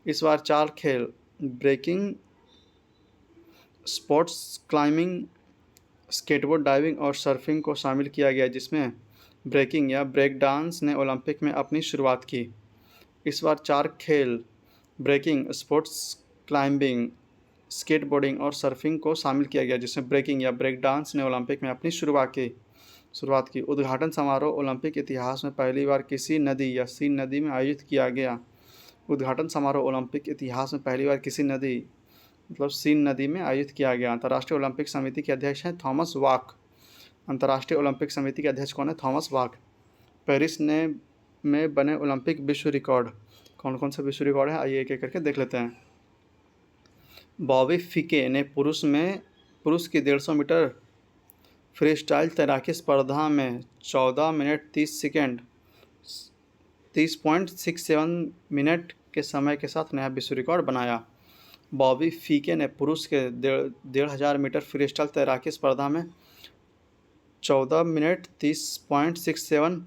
इस बार 4 खेल breaking, sports climbing, skateboard, diving और सर्फिंग को शामिल किया गया, जिसमें ब्रेकिंग या ब्रेक डांस ने ओलंपिक में अपनी शुरुआत की। इस बार 4 खेल ब्रेकिंग, स्पोर्ट्स क्लाइंबिंग, स्केटबोर्डिंग और सर्फिंग को शामिल किया गया, जिसमें ब्रेकिंग या ब्रेक डांस ने ओलंपिक में अपनी शुरुआत की। उद्घाटन समारोह ओलंपिक इतिहास में पहली बार किसी नदी या सीन नदी में आयोजित किया गया। उद्घाटन समारोह ओलंपिक इतिहास में पहली बार किसी नदी मतलब सीन नदी में आयोजित किया गया। अंतर्राष्ट्रीय ओलंपिक समिति के अध्यक्ष हैं थॉमस वाक। अंतर्राष्ट्रीय ओलंपिक समिति के अध्यक्ष कौन है? थॉमस वाक। पेरिस में बने ओलंपिक विश्व रिकॉर्ड। कौन कौन से विश्व रिकॉर्ड है, आइए एक एक करके देख लेते हैं। बॉबी फिके ने पुरुष की 150 मीटर फ्रीस्टाइल तैराकी स्पर्धा में 14 मिनट 30 सेकेंड 30.67 मिनट के समय के साथ नया विश्व रिकॉर्ड बनाया। बॉबी फीके ने पुरुष के 1,500 मीटर फ्रीस्टाइल तैराकी स्पर्धा में 14 मिनट 30.67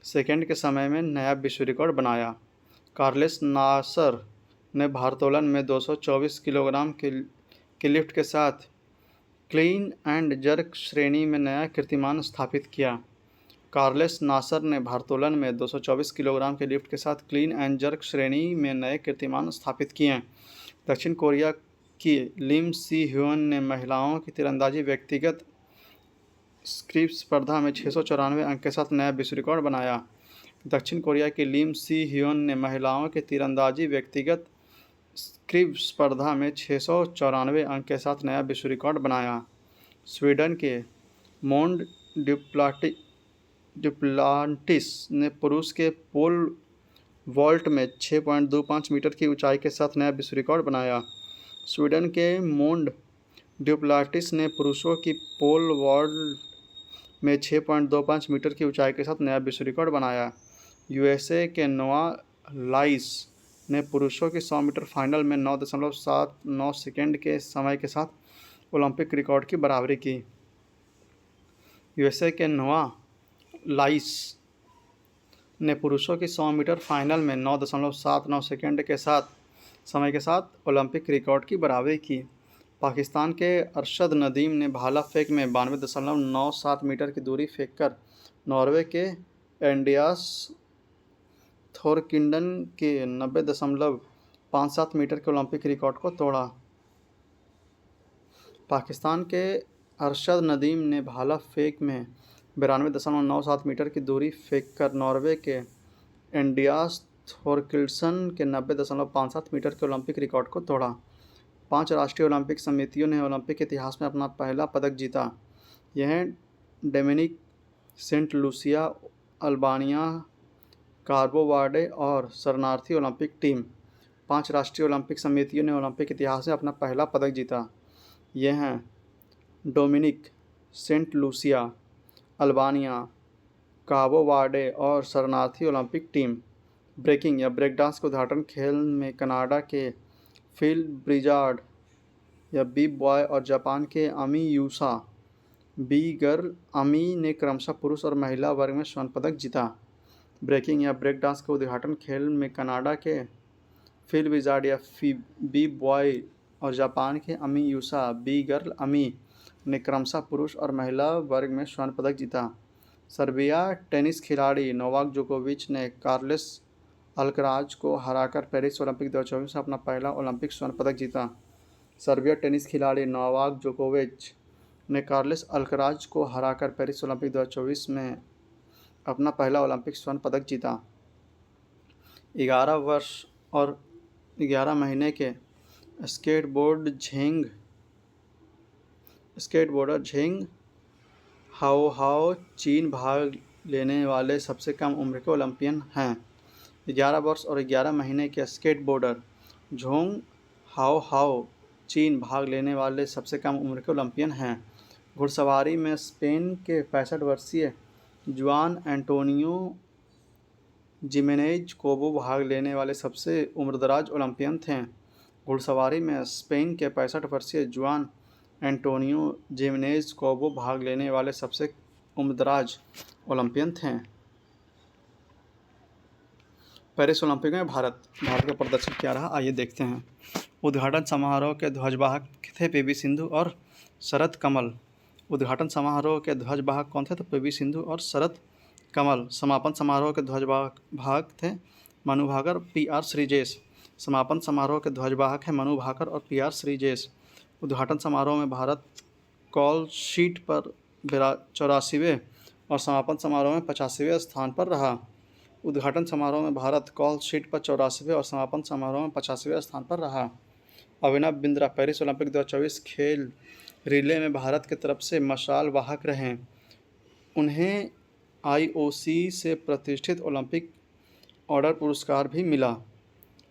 सेकंड के समय में नया विश्व रिकॉर्ड बनाया। कार्लेस नासर ने भारोत्तोलन में 224 किलोग्राम की लिफ्ट के साथ क्लीन एंड जर्क श्रेणी में नया कीर्तिमान स्थापित किया। कार्लेस नासर ने भारोत्तोलन में 224 किलोग्राम की लिफ्ट के साथ क्लीन एंड जर्क श्रेणी में नए कीर्तिमान स्थापित किए। दक्षिण कोरिया की लिम सी ह्यून ने महिलाओं की तीरंदाजी व्यक्तिगत स्क्रीप स्पर्धा में 694 अंक के साथ नया विश्व रिकॉर्ड बनाया। दक्षिण कोरिया की लिम सी ह्यून ने महिलाओं की तीरंदाजी व्यक्तिगत स्क्रीप स्पर्धा में 694 अंक के साथ नया विश्व रिकॉर्ड बनाया। स्वीडन के मोंड ड्युप्लांटिस ने पुरुष के पोल वॉल्ट में 6.25 मीटर की ऊंचाई के साथ नया विश्व रिकॉर्ड बनाया। स्वीडन के मोंड ड्युप्लांटिस ने पुरुषों की पोल वॉल्ट में 6.25 मीटर की ऊंचाई के साथ नया विश्व रिकॉर्ड बनाया। यूएसए के नोआ लाइस ने पुरुषों की 100 मीटर फाइनल में 9.79 सेकेंड के समय के साथ ओलंपिक रिकॉर्ड की बराबरी की। यूएसए के नोआ लाइस ने पुरुषों की 100 मीटर फाइनल में 9.79 सेकेंड के समय के साथ ओलंपिक रिकॉर्ड की बराबरी की। पाकिस्तान के अरशद नदीम ने भाला फेंक में 92.97 मीटर की दूरी फेंककर नॉर्वे के एंडियास थोरकिंडन के 90.57 मीटर के ओलंपिक रिकॉर्ड को तोड़ा। पाकिस्तान के अरशद नदीम ने भाला फेंक में 92.97 मीटर की दूरी फेंककर नॉर्वे के एंडियास थोरकिल्सन के 90.57 मीटर के ओलंपिक रिकॉर्ड को तोड़ा। 5 राष्ट्रीय ओलंपिक समितियों ने ओलंपिक इतिहास में अपना पहला पदक जीता। यह Dominic, Saint Lucia, Albania, कार्बो Verde और शरणार्थी ओलंपिक टीम। 5 राष्ट्रीय ओलंपिक समितियों ने ओलंपिक इतिहास में अपना पहला पदक जीता। ये हैं डोमिनिक, सेंट लूसिया, अल्बानिया, काबो वर्डे और शरणार्थी ओलंपिक टीम। ब्रेकिंग या ब्रेक डांस के उद्घाटन खेल में कनाडा के फिल ब्रिजार्ड या बी बॉय और जापान के अमी यूसा बी गर्ल अमी ने क्रमशः पुरुष और महिला वर्ग में स्वर्ण पदक जीता। ब्रेकिंग या ब्रेक डांस के उद्घाटन खेल में कनाडा के फिल ब्रिजार्ड या बी बॉय और जापान के अमी यूसा बी गर्ल अमी ने क्रमशः पुरुष और महिला वर्ग में स्वर्ण पदक जीता। सर्बिया टेनिस खिलाड़ी नोवाक जोकोविच ने कार्लेस अल्कराज को हराकर पेरिस ओलंपिक 2024 में अपना पहला ओलंपिक स्वर्ण पदक जीता। सर्बिया टेनिस खिलाड़ी नोवाक जोकोविच ने कार्लेस अल्कराज को हराकर पेरिस ओलंपिक 2024 में अपना पहला ओलंपिक स्वर्ण पदक जीता। 11 वर्ष और 11 महीने के स्केटबोर्डर झेंग हाओ चीन भाग लेने वाले सबसे कम उम्र के ओलंपियन हैं। 11 वर्ष और 11 महीने के स्केटबोर्डर झोंग हाओ चीन भाग लेने वाले सबसे कम उम्र के ओलंपियन हैं। घुड़सवारी में स्पेन के 65 वर्षीय जुआन एंटोनियो जिमेनेज कोबो भाग लेने वाले सबसे उम्रदराज ओलंपियन थे। घुड़सवारी में स्पेन के 65 वर्षीय जुआन एंटोनियो जिमेनेज कोबो भाग लेने वाले सबसे उम्रदराज ओलंपियन थे। पेरिस ओलंपिक में भारत का प्रदर्शन क्या रहा, आइए देखते हैं। उद्घाटन समारोह के ध्वजवाहक थे पीवी सिंधु और शरत कमल। उद्घाटन समारोह के ध्वजवाहक कौन थे? तो पीवी सिंधु और शरत कमल। समापन समारोह के ध्वजवाहक थे मनु भाकर, पीआर श्रीजेश। समापन समारोह के ध्वजवाहक हैं मनु भाकर और पीआर श्रीजेश। उद्घाटन समारोह में भारत कॉल शीट पर 84वें और समापन समारोह में 85वें स्थान पर रहा। उद्घाटन समारोह में भारत कॉल शीट पर 84वें और समापन समारोह में 85वें स्थान पर रहा। अभिनव बिंद्रा पेरिस ओलंपिक 2024 खेल रिले में भारत की तरफ से मशाल वाहक रहे। उन्हें आईओसी से प्रतिष्ठित ओलंपिक ऑर्डर पुरस्कार भी मिला।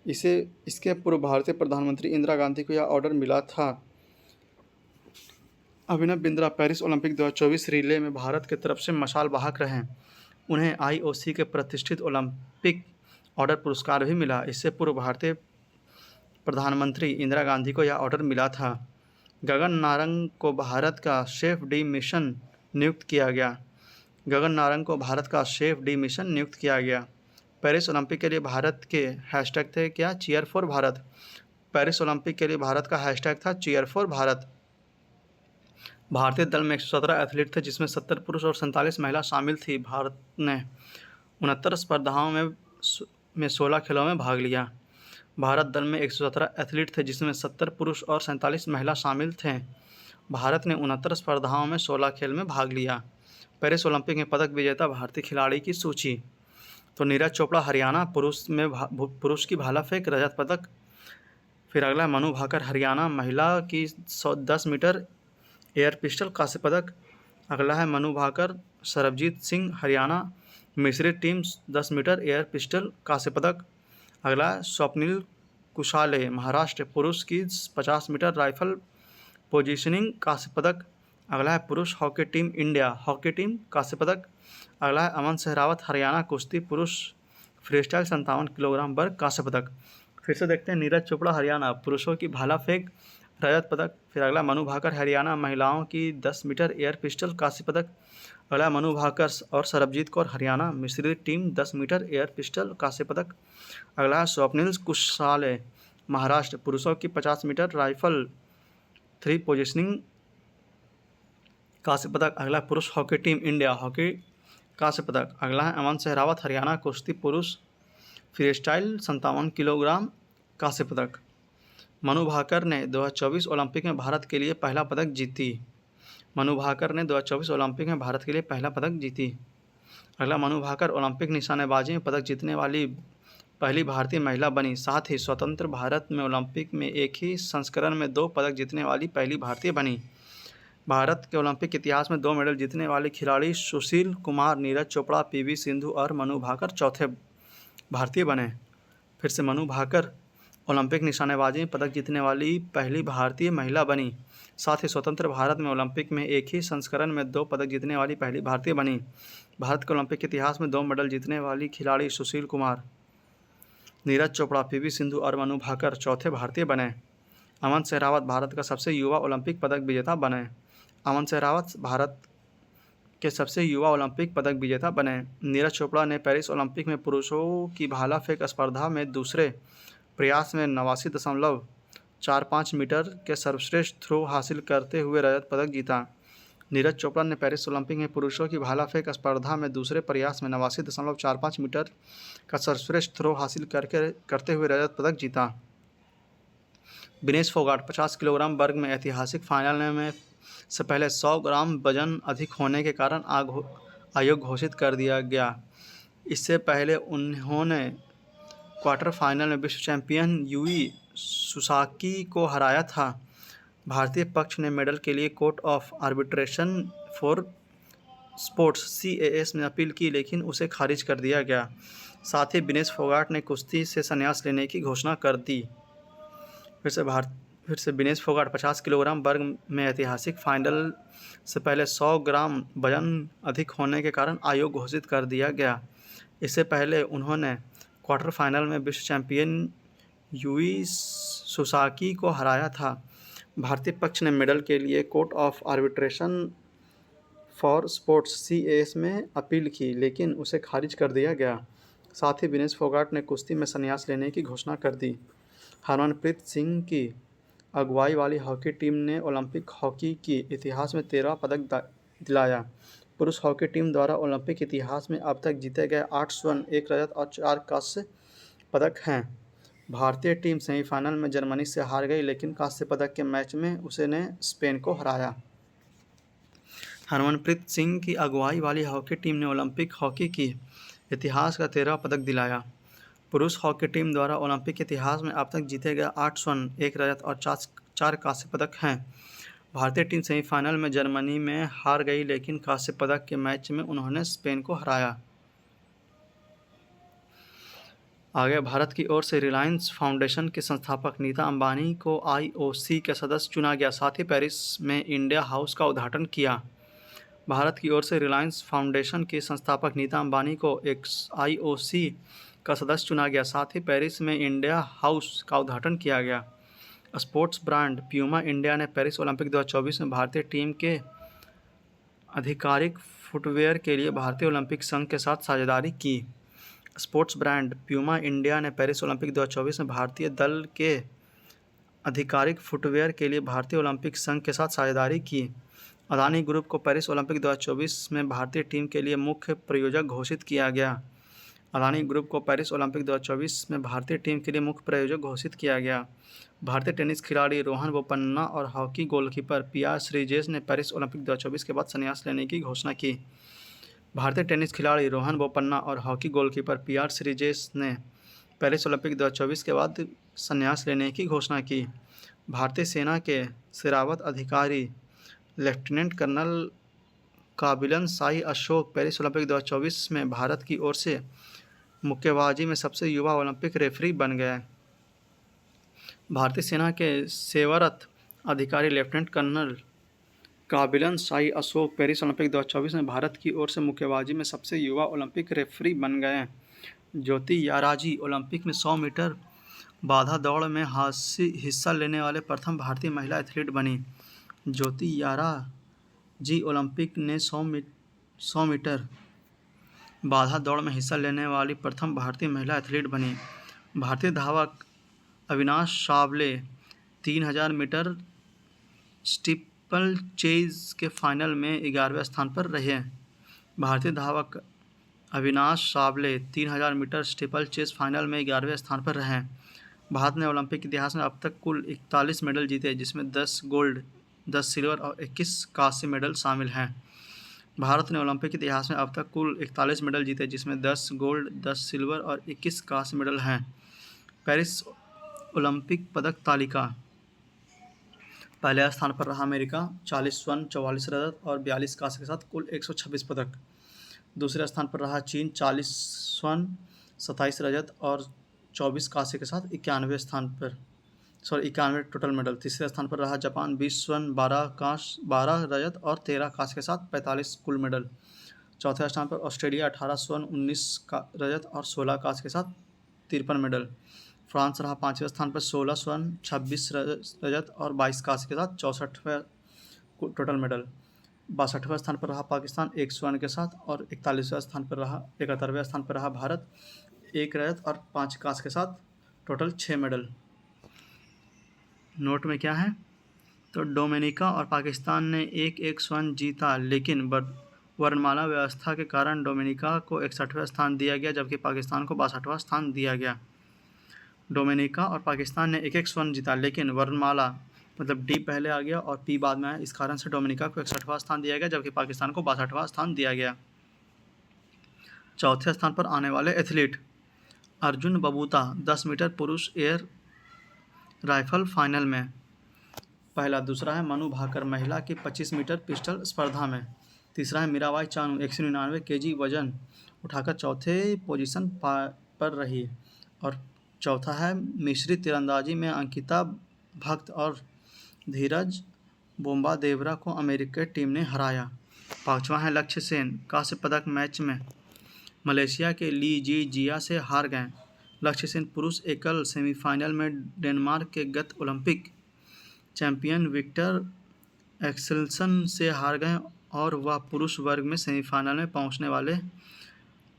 इसके पूर्व भारतीय प्रधानमंत्री इंदिरा गांधी को यह ऑर्डर मिला था। Abhinav Bindra Paris Olympic 2024 relay में भारत की तरफ से मशाल वाहक रहे। उन्हें आईओसी के प्रतिष्ठित ओलंपिक ऑर्डर पुरस्कार भी मिला। इससे पूर्व भारतीय प्रधानमंत्री इंदिरा गांधी को यह ऑर्डर मिला था। गगन नारंग को भारत का शेफ डी मिशन नियुक्त किया गया। गगन नारंग को भारत का शेफ डी मिशन नियुक्त किया गया। पेरिस ओलंपिक के लिए भारत के हैशटैग थे क्या? Cheer for Bharat. Paris Olympic के लिए भारत का हैशटैग था चीयर फॉर भारत। भारतीय दल में 117 एथलीट थे जिसमें 70 पुरुष और 47 महिला शामिल थी। भारत ने 69 स्पर्धाओं में 16 खेलों में भाग लिया। भारत दल में 117 एथलीट थे जिसमें 70 पुरुष और 47 महिला शामिल थे। भारत ने 69 स्पर्धाओं में 16 खेल में भाग लिया। पेरिस ओलंपिक में पदक विजेता भारतीय खिलाड़ी की सूची। तो नीरज चोपड़ा हरियाणा, पुरुष की भाला फेंक रजत पदक। फिर अगला मनु भाकर हरियाणा, महिला की 10 मीटर एयर पिस्टल कांस्य पदक। अगला है मनु भाकर सरबजीत सिंह हरियाणा, मिश्रित टीम 10 मीटर एयर पिस्टल कांस्य पदक। अगला है स्वप्निल कुशाले महाराष्ट्र, पुरुष की 50 मीटर राइफल पोजीशनिंग कांस्य पदक। अगला है पुरुष hockey team India, hockey team कांस्य पदक। अगला है अमन सहरावत हरियाणा, कुश्ती पुरुष फ्रीस्टाइल 57 किलोग्राम वर्ग कांस्य पदक। फिर से देखते हैं नीरज चोपड़ा हरियाणा, पुरुषों की भाला फेंक रजत पदक। फिर अगला मनु भाकर हरियाणा, महिलाओं की 10 मीटर एयर पिस्टल कांस्य पदक। अगला मनु भाकर और सरबजीत कौर हरियाणा, मिश्रित टीम 10 मीटर एयर पिस्टल कांस्य पदक। अगला है स्वप्निल कुशाले महाराष्ट्र, पुरुषों की 50 मीटर राइफल 3 पोजीशनिंग कांस्य पदक। अगला पुरुष हॉकी टीम इंडिया, हॉकी कांस्य पदक। अगला है अमन सहरावत हरियाणा, कुश्ती पुरुष फ्रीस्टाइल 57 किलोग्राम कांस्य पदक। मनु भाकर ने 2024 ओलंपिक में भारत के लिए पहला पदक जीती। मनु भाकर ने 2024 ओलंपिक में भारत के लिए पहला पदक जीती। अगला मनु भाकर ओलंपिक निशानेबाजी में पदक जीतने वाली पहली भारतीय महिला बनी। साथ ही स्वतंत्र भारत में ओलंपिक में एक ही संस्करण में 2 पदक जीतने वाली पहली भारतीय बनी। भारत के ओलंपिक इतिहास में 2 मेडल जीतने वाले खिलाड़ी सुशील कुमार, नीरज चोपड़ा, पीवी सिंधु और मनु भाकर चौथे भारतीय बने। फिर से मनु भाकर ओलंपिक निशानेबाजी में पदक जीतने वाली पहली भारतीय महिला बनी। साथ ही स्वतंत्र भारत में ओलंपिक में एक ही संस्करण में 2 पदक जीतने वाली पहली भारतीय बनी। भारत के ओलंपिक इतिहास में 2 मेडल जीतने वाली खिलाड़ी सुशील कुमार, नीरज चोपड़ा, पीवी सिंधु और मनु भाकर चौथे भारतीय बने। अमन सहरावत भारत का सबसे युवा ओलंपिक पदक विजेता बने। अमन सहरावत भारत के सबसे युवा ओलंपिक पदक विजेता बने। नीरज चोपड़ा ने पेरिस ओलंपिक में पुरुषों की भाला फेंक स्पर्धा में दूसरे प्रयास में 89.45 मीटर के सर्वश्रेष्ठ थ्रो हासिल करते हुए रजत पदक जीता। नीरज चोपड़ा ने पेरिस ओलंपिक में पुरुषों की भाला फेंक स्पर्धा में दूसरे प्रयास में 89.45 मीटर का सर्वश्रेष्ठ थ्रो हासिल करते हुए रजत पदक जीता। विनेश फोगाट 50 किलोग्राम वर्ग में ऐतिहासिक फाइनल में से पहले 100 ग्राम वजन अधिक होने के कारण आयोग घोषित कर दिया गया। इससे पहले उन्होंने क्वार्टर फाइनल में विश्व चैंपियन यूई सुसाकी को हराया था। भारतीय पक्ष ने मेडल के लिए court of arbitration for sports CAS में अपील की लेकिन उसे खारिज कर दिया गया। साथ ही विनेश फोगाट ने कुश्ती से संन्यास लेने की घोषणा कर दी। फिर से विनेश फोगाट 50 किलोग्राम वर्ग में ऐतिहासिक फाइनल से पहले 100 ग्राम वजन अधिक होने के कारण आयोग घोषित कर दिया गया। इससे पहले उन्होंने क्वार्टर फाइनल में विश्व चैंपियन यूई सुसाकी को हराया था। भारतीय पक्ष ने मेडल के लिए court of arbitration for sports CAS में अपील की लेकिन उसे खारिज कर दिया गया। साथ ही विनेश फोगाट ने कुश्ती में संन्यास लेने की घोषणा कर दी। हरमनप्रीत सिंह की अगुवाई वाली हॉकी टीम ने ओलंपिक हॉकी की इतिहास में 13 पदक दिलाया। पुरुष हॉकी टीम द्वारा ओलंपिक इतिहास में अब तक जीते गए 8 स्वर्ण, 1 रजत और 4 कांस्य पदक हैं। भारतीय टीम सेमीफाइनल में जर्मनी से हार गई लेकिन कांस्य पदक के मैच में उसने स्पेन को हराया। हरमनप्रीत सिंह की अगुवाई वाली हॉकी टीम ने ओलंपिक हॉकी की इतिहास का 13 पदक दिलाया। पुरुष हॉकी टीम द्वारा ओलंपिक इतिहास में अब तक जीते गए 8 स्वर्ण, 1 रजत और 4 कांस्य पदक हैं। भारतीय टीम सेमीफाइनल में जर्मनी में हार गई लेकिन कांस्य पदक के मैच में उन्होंने स्पेन को हराया। आगे भारत की ओर से रिलायंस फाउंडेशन के संस्थापक नीता अंबानी को IOC के सदस्य चुना गया। साथ ही पेरिस में इंडिया हाउस का उद्घाटन किया। भारत की ओर से रिलायंस फाउंडेशन के संस्थापक नीता अंबानी को एक IOC का सदस्य चुना गया। साथ ही पेरिस में इंडिया हाउस का उद्घाटन किया गया। स्पोर्ट्स ब्रांड प्यूमा इंडिया ने पेरिस ओलंपिक 2024 में भारतीय टीम के आधिकारिक फुटवियर के लिए भारतीय ओलंपिक संघ के साथ साझेदारी की। स्पोर्ट्स ब्रांड प्यूमा इंडिया ने पेरिस ओलंपिक 2024 में भारतीय दल के आधिकारिक फुटवियर के लिए भारतीय ओलंपिक संघ के साथ साझेदारी की। अदानी ग्रुप को पेरिस ओलंपिक 2024 में भारतीय टीम के लिए मुख्य प्रायोजक घोषित किया गया। अदानी ग्रुप को पेरिस ओलंपिक 2024 में भारतीय टीम के लिए मुख्य प्रायोजक घोषित किया गया। भारतीय टेनिस खिलाड़ी रोहन बोपन्ना और हॉकी गोलकीपर पी.आर. श्रीजेश ने पेरिस ओलंपिक 2024 के बाद संन्यास लेने की घोषणा की। भारतीय टेनिस खिलाड़ी रोहन बोपन्ना और हॉकी गोलकीपर पी.आर. श्रीजेश ने पेरिस ओलंपिक 2024 के बाद संन्यास लेने की घोषणा की। भारतीय सेना के सेवारत अधिकारी lieutenant colonel Kabilan Sai Ashok Paris Olympic 2024 में भारत की ओर से मुक्केबाजी में सबसे युवा ओलंपिक रेफरी बन गए। भारतीय सेना के सेवारत अधिकारी lieutenant colonel Kabilan Sai Ashok Paris Olympic 2024 में भारत की ओर से मुक्केबाजी में सबसे युवा ओलंपिक रेफरी बन गए। ज्योति याराजी ओलंपिक में 100 मीटर बाधा दौड़ में हिस्सा लेने वाले प्रथम भारतीय महिला एथलीट बनी। ज्योति याराजी ओलंपिक में 100 मीटर बाधा दौड़ में हिस्सा लेने वाली प्रथम भारतीय महिला एथलीट बनी। भारतीय धावक Avinash Sable 3000 metre steeplechase के फाइनल में 11वें स्थान पर रहे। भारतीय धावक Avinash Sable 3000 metre steeplechase final में 11वें स्थान पर रहे। भारत ने ओलंपिक इतिहास में अब तक कुल 41 मेडल जीते, जिसमें 10 गोल्ड, 10 सिल्वर और 21 कांस्य मेडल शामिल हैं। भारत ने ओलंपिक इतिहास में अब तक कुल 41 मेडल जीते, जिसमें 10 गोल्ड, 10 सिल्वर और 21 कांस्य मेडल हैं। पेरिस ओलंपिक पदक तालिका पहले स्थान पर रहा अमेरिका 40 स्वर्ण, 44 रजत और 42 कांस्य के साथ कुल 126 पदक। दूसरे स्थान पर रहा चीन 40 स्वर्ण, 27 रजत और 24 कांस्य के साथ 91 टोटल मेडल। तीसरे स्थान पर रहा जापान 20 स्वर्ण, 12 रजत और 13 कांस्य के साथ 45 कुल मेडल। चौथे स्थान पर ऑस्ट्रेलिया 18 स्वर्ण, 19 रजत और 16 कांस्य के साथ 53 मेडल। फ्रांस रहा 5वें स्थान पर 16 स्वर्ण, 26 रजत और 22 कांस्य के साथ 64 टोटल मेडल। 62वें स्थान पर रहा पाकिस्तान 1 स्वर्ण के साथ और 71वें स्थान पर रहा भारत 1 रजत और 5 कांस्य के साथ टोटल 6 मेडल। नोट में क्या है तो डोमिनिका और पाकिस्तान ने 1-1 स्वर्ण जीता, लेकिन वर्णमाला व्यवस्था के कारण डोमिनिका को 61वां स्थान दिया गया जबकि पाकिस्तान को 62वां स्थान दिया गया। डोमिनिका और पाकिस्तान ने 1-1 स्वर्ण जीता, लेकिन वर्णमाला मतलब डी पहले आ गया और पी बाद में आया, इस कारण से डोमिनिका को 61वां स्थान दिया गया जबकि पाकिस्तान को 62वां स्थान दिया गया। चौथे स्थान पर आने वाले एथलीट अर्जुन बबूता 10 मीटर पुरुष एयर राइफल फाइनल में पहला। दूसरा है मनु भाकर महिला की 25 मीटर पिस्टल स्पर्धा में। तीसरा है मीराबाई चानू 199 kg वजन उठाकर चौथे पोजीशन पर रही। और चौथा है मिश्रित तीरंदाजी में अंकिता भक्त और धीरज बोम्बादेवरा को अमेरिकी टीम ने हराया। पांचवा है लक्ष्य सेन कांस्य पदक मैच में मलेशिया के ली जी जिया से हार गए। लक्ष्य सेन पुरुष एकल सेमीफाइनल में डेनमार्क के गत ओलंपिक चैंपियन विक्टर एक्सेल्सन से हार गए और वह पुरुष वर्ग में सेमीफाइनल में पहुंचने वाले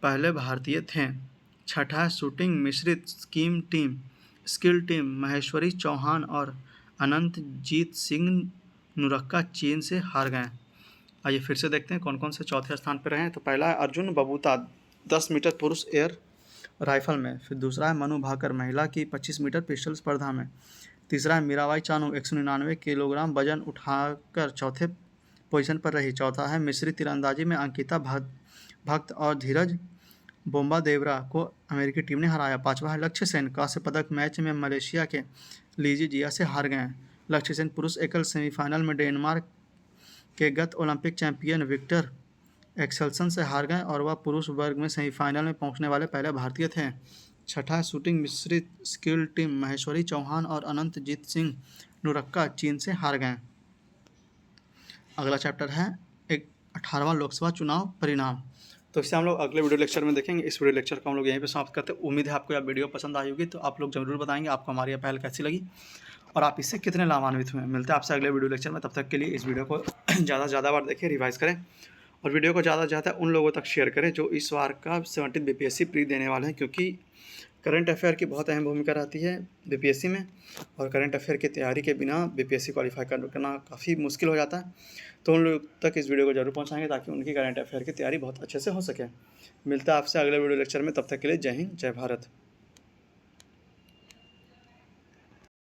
पहले भारतीय थे। छठा है शूटिंग मिश्रित स्किल टीम महेश्वरी चौहान और अनंतजीत सिंह नुरक्का चीन से हार गए। आइए फिर से देखते हैं कौन कौन से चौथे स्थान पर रहे हैं। तो पहला है अर्जुन बबूता 10 मीटर पुरुष एयर राइफल में। फिर दूसरा है मनु भाकर महिला की 25 मीटर पिस्टल स्पर्धा में। तीसरा है मीराबाई चानू 199 किलोग्राम वजन उठाकर चौथे पोजीशन पर रही। चौथा है मिश्रित तीरंदाजी में अंकिता भक्त और धीरज बोम्बादेवरा को अमेरिकी टीम ने हराया। पांचवा है लक्ष्य सेन कांस्य पदक मैच में मलेशिया के लीजी जिया से हार गए। लक्ष्य सेन पुरुष एकल सेमीफाइनल में डेनमार्क के गत ओलंपिक चैंपियन विक्टर एक्सेल्सन से हार गए और वह पुरुष वर्ग में सेमीफाइनल में पहुंचने वाले पहले भारतीय थे। छठा है शूटिंग मिश्रित स्किल टीम महेश्वरी चौहान और अनंतजीत सिंह नुरक्का चीन से हार गए। अगला चैप्टर है 18वां लोकसभा चुनाव परिणाम। तो इसे हम लोग अगले वीडियो लेक्चर में देखेंगे। इस वीडियो लेक्चर को हम लोग यहीं पे समाप्त करते हैं। उम्मीद है आपको यह वीडियो पसंद आई होगी। तो आप लोग जरूर बताएंगे आपको हमारी यह पहल कैसी लगी और आप इससे कितने लाभान्वित हुए। मिलते हैं आपसे अगले वीडियो लेक्चर में। तब तक के लिए इस वीडियो को ज़्यादा से ज़्यादा बार देखें, रिवाइज करें और वीडियो को ज़्यादा से ज़्यादा उन लोगों तक शेयर करें जो इस बार का 17 बीपीएससी प्री देने वाले हैं, क्योंकि करंट अफेयर की बहुत अहम भूमिका रहती है बीपीएससी में, और करंट अफेयर की तैयारी के बिना बीपीएससी क्वालिफाई करना काफ़ी मुश्किल हो जाता है। तो उन लोग तक इस वीडियो को जरूर पहुंचाएंगे ताकि उनकी करंट अफेयर की तैयारी बहुत अच्छे से हो सके। मिलता है आपसे अगले वीडियो लेक्चर में, तब तक के लिए जय हिंद जय भारत।